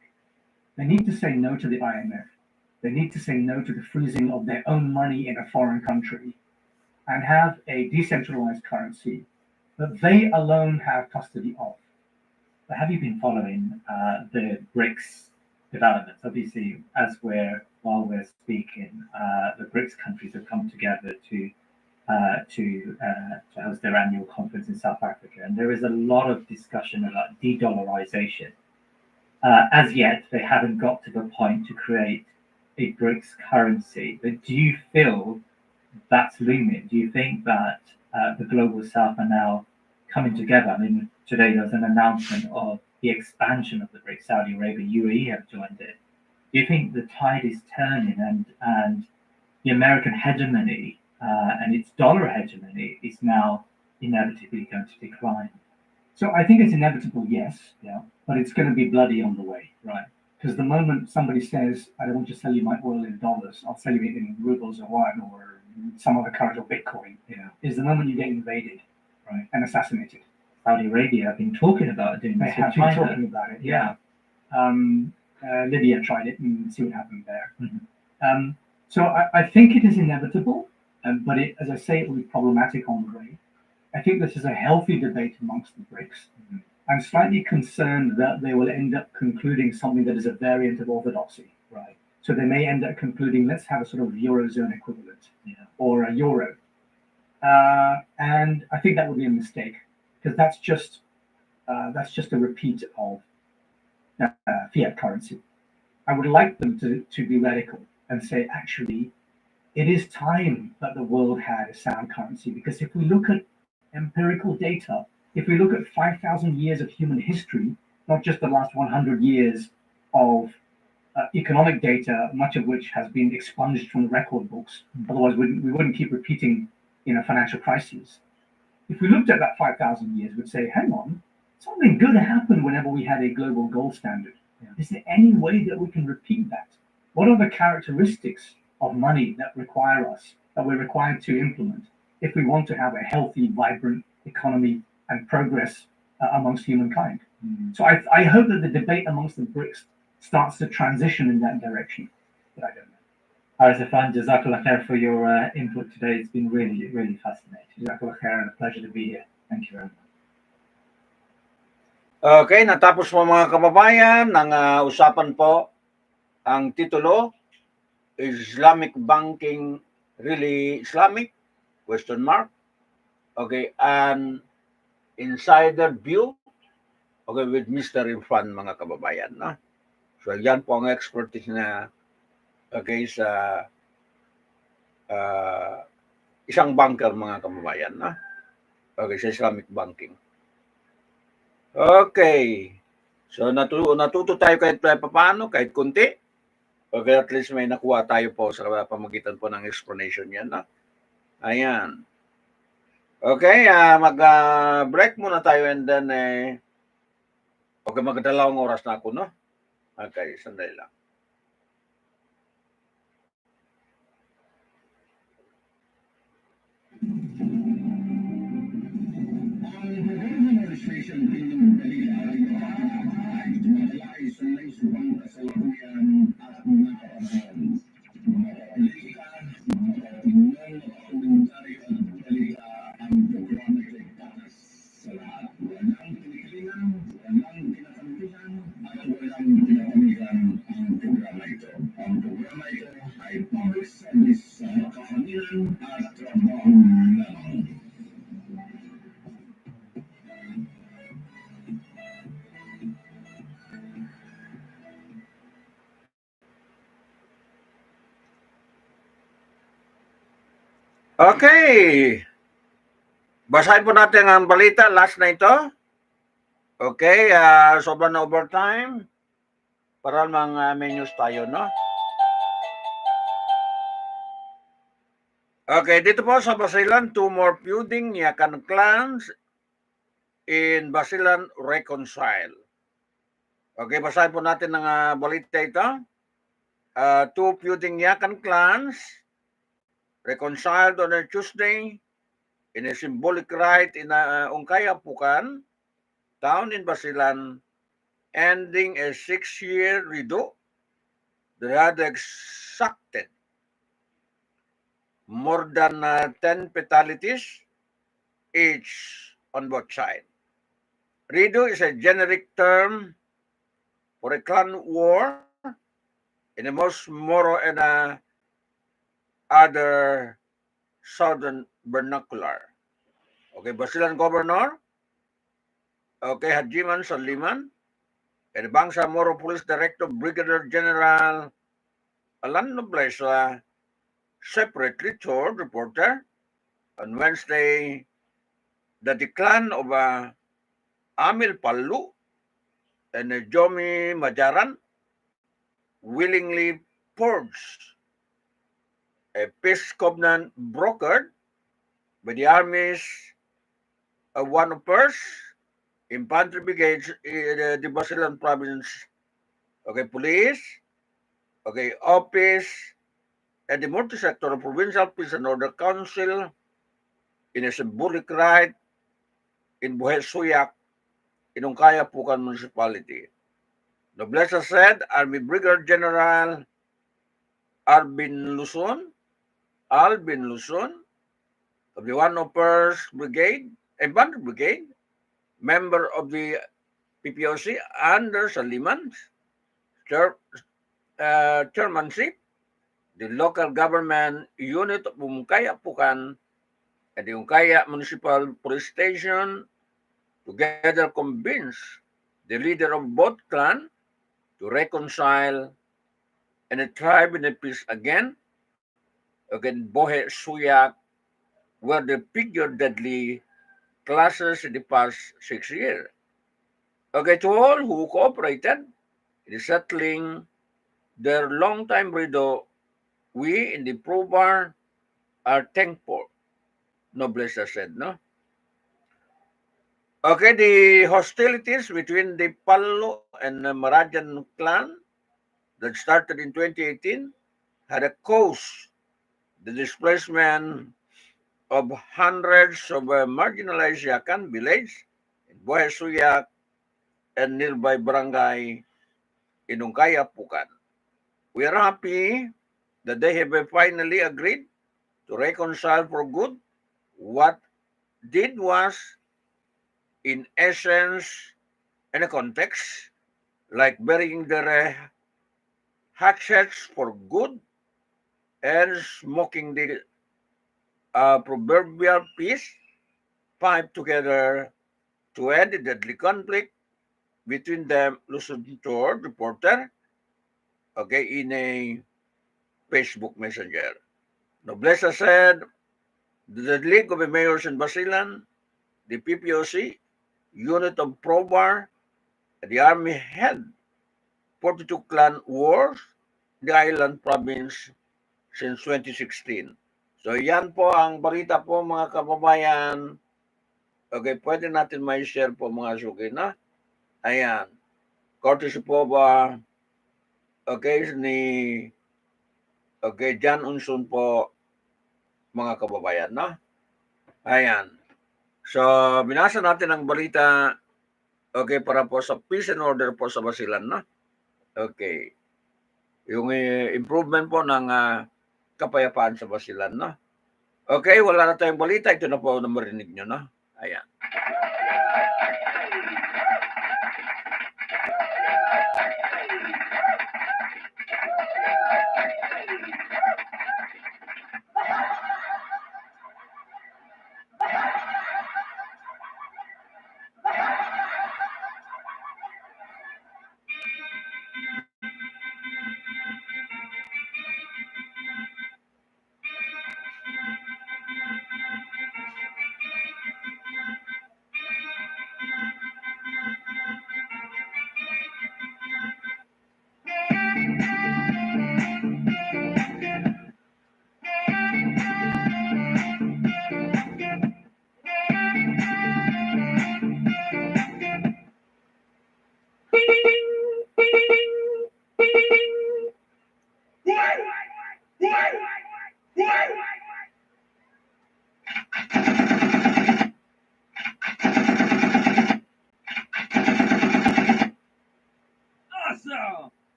They need to say no to the IMF. They need to say no to the freezing of their own money in a foreign country and have a decentralized currency that they alone have custody of. But have you been following the BRICS developments? Obviously, while we're speaking, the BRICS countries have come together to host their annual conference in South Africa, and there is a lot of discussion about de-dollarization. As yet, they haven't got to the point to create a BRICS currency. But do you feel that's looming? Do you think that the global south are now coming together? I mean, today there was an announcement of the expansion of the BRICS. Saudi Arabia, UAE have joined it. Do you think the tide is turning and the American hegemony and its dollar hegemony is now inevitably going to decline? So I think it's inevitable, yes. Yeah. But it's going to be bloody on the way. Right. Because the moment somebody says, I don't want to sell you my oil in dollars, I'll sell you it in rubles or what, or some other currency or Bitcoin, Yeah. is the moment you get invaded, right, and assassinated. Saudi Arabia have been talking about doing They this have with been China. talking about it. Yeah. Libya tried it and see what happened there. Mm-hmm. So I think it is inevitable, but as I say, it will be problematic on the way. I think this is a healthy debate amongst the BRICS. Mm-hmm. I'm slightly concerned that they will end up concluding something that is a variant of orthodoxy. Right. So they may end up concluding, let's have a sort of Eurozone equivalent, or a euro. And I think that would be a mistake, because that's just a repeat of fiat currency. I would like them to be radical and say, actually, it is time that the world had a sound currency, because if we look at empirical data, if we look at 5,000 years of human history, not just the last 100 years of economic data, much of which has been expunged from the record books, otherwise we wouldn't keep repeating financial crises. If we looked at that 5,000 years, we'd say, hang on, something good happened whenever we had a global gold standard. Yeah. Is there any way that we can repeat that? What are the characteristics of money that we're required to implement if we want to have a healthy, vibrant economy and progress amongst humankind? So I hope that the debate amongst the BRICS starts to transition in that direction, but I don't know. Arifan, Jazakallah khair for your input today. It's been really, really fascinating. Jazakallah khair, and a pleasure to be here. Thank you very much. Okay, natapos po mga kababayan ng usapan po ang titulo, Islamic Banking Really Islamic? Question mark. Okay, an insider view. Okay, with Mr. Irfan mga kababayan. No? So yan po ang expertise na sa isang banker mga kababayan. No? Okay, sa Islamic banking. Okay. So natuto tayo kahit paano, kahit kunti. Okay, at least may nakuha tayo po sa pamagitan po ng explanation yan. No? Ayan. Okay, mag-break muna tayo and then okay, magdalawang oras na ako, no? Okay, sandali lang. Okay. Basahin po natin ang balita, last na ito. Okay, sobrang na overtime. Para mga menus tayo, no? Okay, dito po sa Basilan, 2 more feuding Yakan clans in Basilan reconcile. Okay, basahin po natin ang balita ito. 2 feuding Yakan clans reconciled on a Tuesday in a symbolic rite in Ungkayapukan, town in Basilan, ending a 6-year redo that had exacted more than 10 fatalities each on both sides. Redo is a generic term for a clan war in the most Moro and other southern vernacular. Okay, Basilan Governor, okay, Hajiman Saliman, and Bangsa Moro Police Director Brigadier General Alan Nobleza separately told reporter on Wednesday that the clan of Amil Pallu and Jomi Majaran willingly forged a peace covenant brokered by the armies of one of First Infantry Brigades in the Basilan Province, okay, police, okay, office, and the multi-sector Provincial Peace and Order Council in a symbolic rite in Buhay-Suyak, Inungkaya, Pucan Municipality. Nobleza said, Army Brigadier General Alvin Luzon of the 101st Brigade, Infantry Brigade, member of the PPOC under Saliman's chairmanship, the local government unit of Unkaya Pucan and the Unkaya Municipal Police Station together convinced the leader of both clans to reconcile and thrive in a peace again against Bohe Suyak, where they figured deadly clashes in the past 6 years. Okay, to all who cooperated in settling their long-time riddle, we in the Probar are thankful. Nobleza said, no? Okay, the hostilities between the Palo and the Marajan clan that started in 2018 had a cause the displacement of hundreds of marginalized Yakan villages in Buhay-Suyak and nearby barangay in Unkaya, Pucan. We are happy that they have finally agreed to reconcile for good. What did was, in essence, in a context, like burying their hatchets for good and smoking the proverbial peace pipe together to end the deadly conflict between them, Luzon Tour reporter, okay, in a Facebook Messenger. Nobleza said the League of Mayors in Basilan, the PPOC, unit of Probar, the Army had 42 clan wars in the island province since 2016. So yan po ang balita po mga kababayan. Okay, pwede natin may share po mga suki na. Ayan. Courtesy po ba, okay, ni Jan Unsun po mga kababayan, no? Ayan. So, binasa natin ang balita, okay, para po sa peace and order po sa Basilan, no? Okay. Yung improvement po ng kapayapaan sa Basilan, no? Okay, wala na tayong balita. Ito na po na marinig nyo, no? Ayan.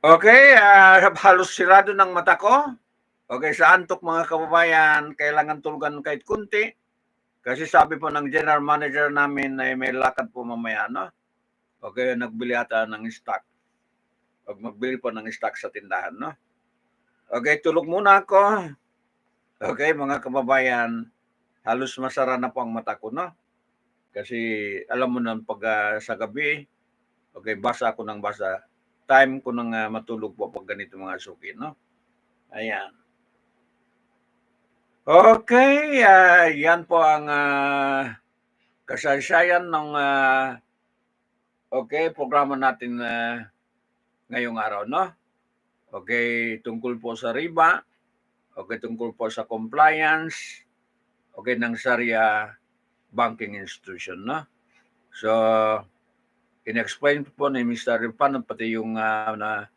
Okay, halos sirado ng mata ko. Okay, sa antok mga kababayan, kailangan tulugan kahit kunti. Kasi sabi po ng general manager namin na may lakad po mamaya, no? Okay, nagbili ata ng stock. Magbili po ng stock sa tindahan, no? Okay, tulog muna ako. Okay, mga kababayan, halos masara na po ang mata ko, no? Kasi alam mo nang pag sa gabi, okay, basa ako ng basa. Time ko nang matulog po pag ganito mga suki, no? Ayan. Okay, yan po ang kasaysayan ng Okay, programa natin ngayong araw, no? Okay, tungkol po sa riba, okay, tungkol po sa compliance, okay, ng Sharia banking institution, no? So, in-explain po ni Mr. Ripan, pati yung na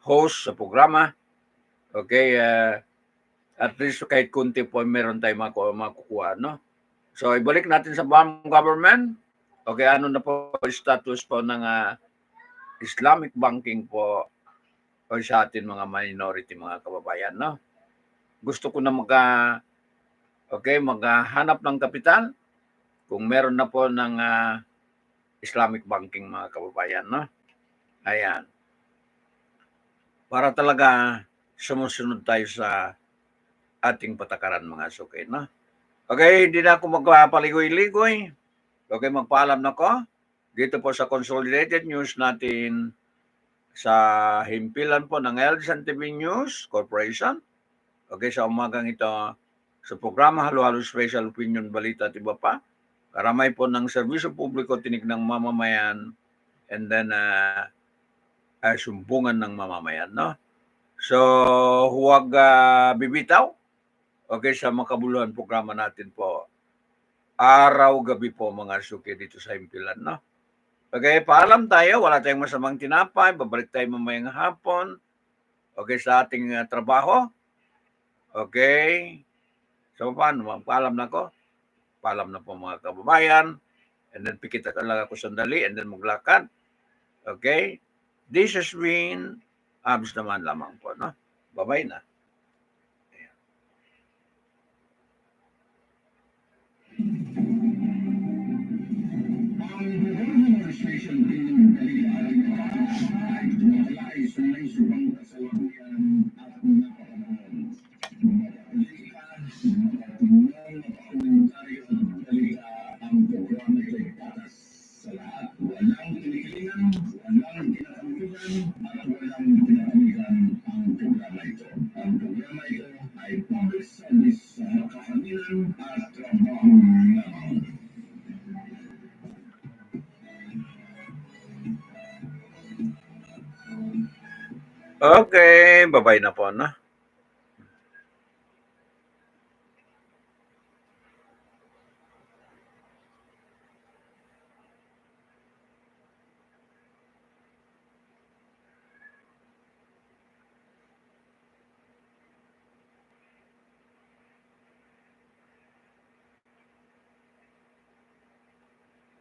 host sa programa, okay, at least kahit kunti po meron tayong makukuha, no? So, ibalik natin sa government. Okay, ano na po status po ng Islamic banking po o sa atin mga minority, mga kababayan, no? Gusto ko na maghanap ng kapital kung meron na po ng Islamic banking, mga kababayan, no? Ayan. Para talaga sumusunod tayo sa ating patakaran, mga suki, no? Okay, hindi na ako magpapaligoy-ligoy. Okay, magpaalam na ko. Dito po sa Consolidated News natin sa himpilan po ng ADLSNTV News Corporation. Okay, sa umagang ito, sa programa Halo-Halo Special Opinion Balita at iba pa. Karamay po ng serbisyo publiko tinig ng mamamayan and then sumbungan ng mamamayan, no? So, huwag bibitaw. Okay, sa makabuluhan programa natin po. Araw-gabi po mga suki dito sa himpilan, no? Okay, paalam tayo. Wala tayong masamang tinapay. Babalik tayo mamayang hapon. Okay, sa ating trabaho. Okay. So, paano? Paalam na ko. Paalam na po mga kababayan. And then, pikit lang ako sandali and then maglakad. Okay. This has been abs naman lamang po, no? Bye-bye na. Okay, bye-bye na po, no?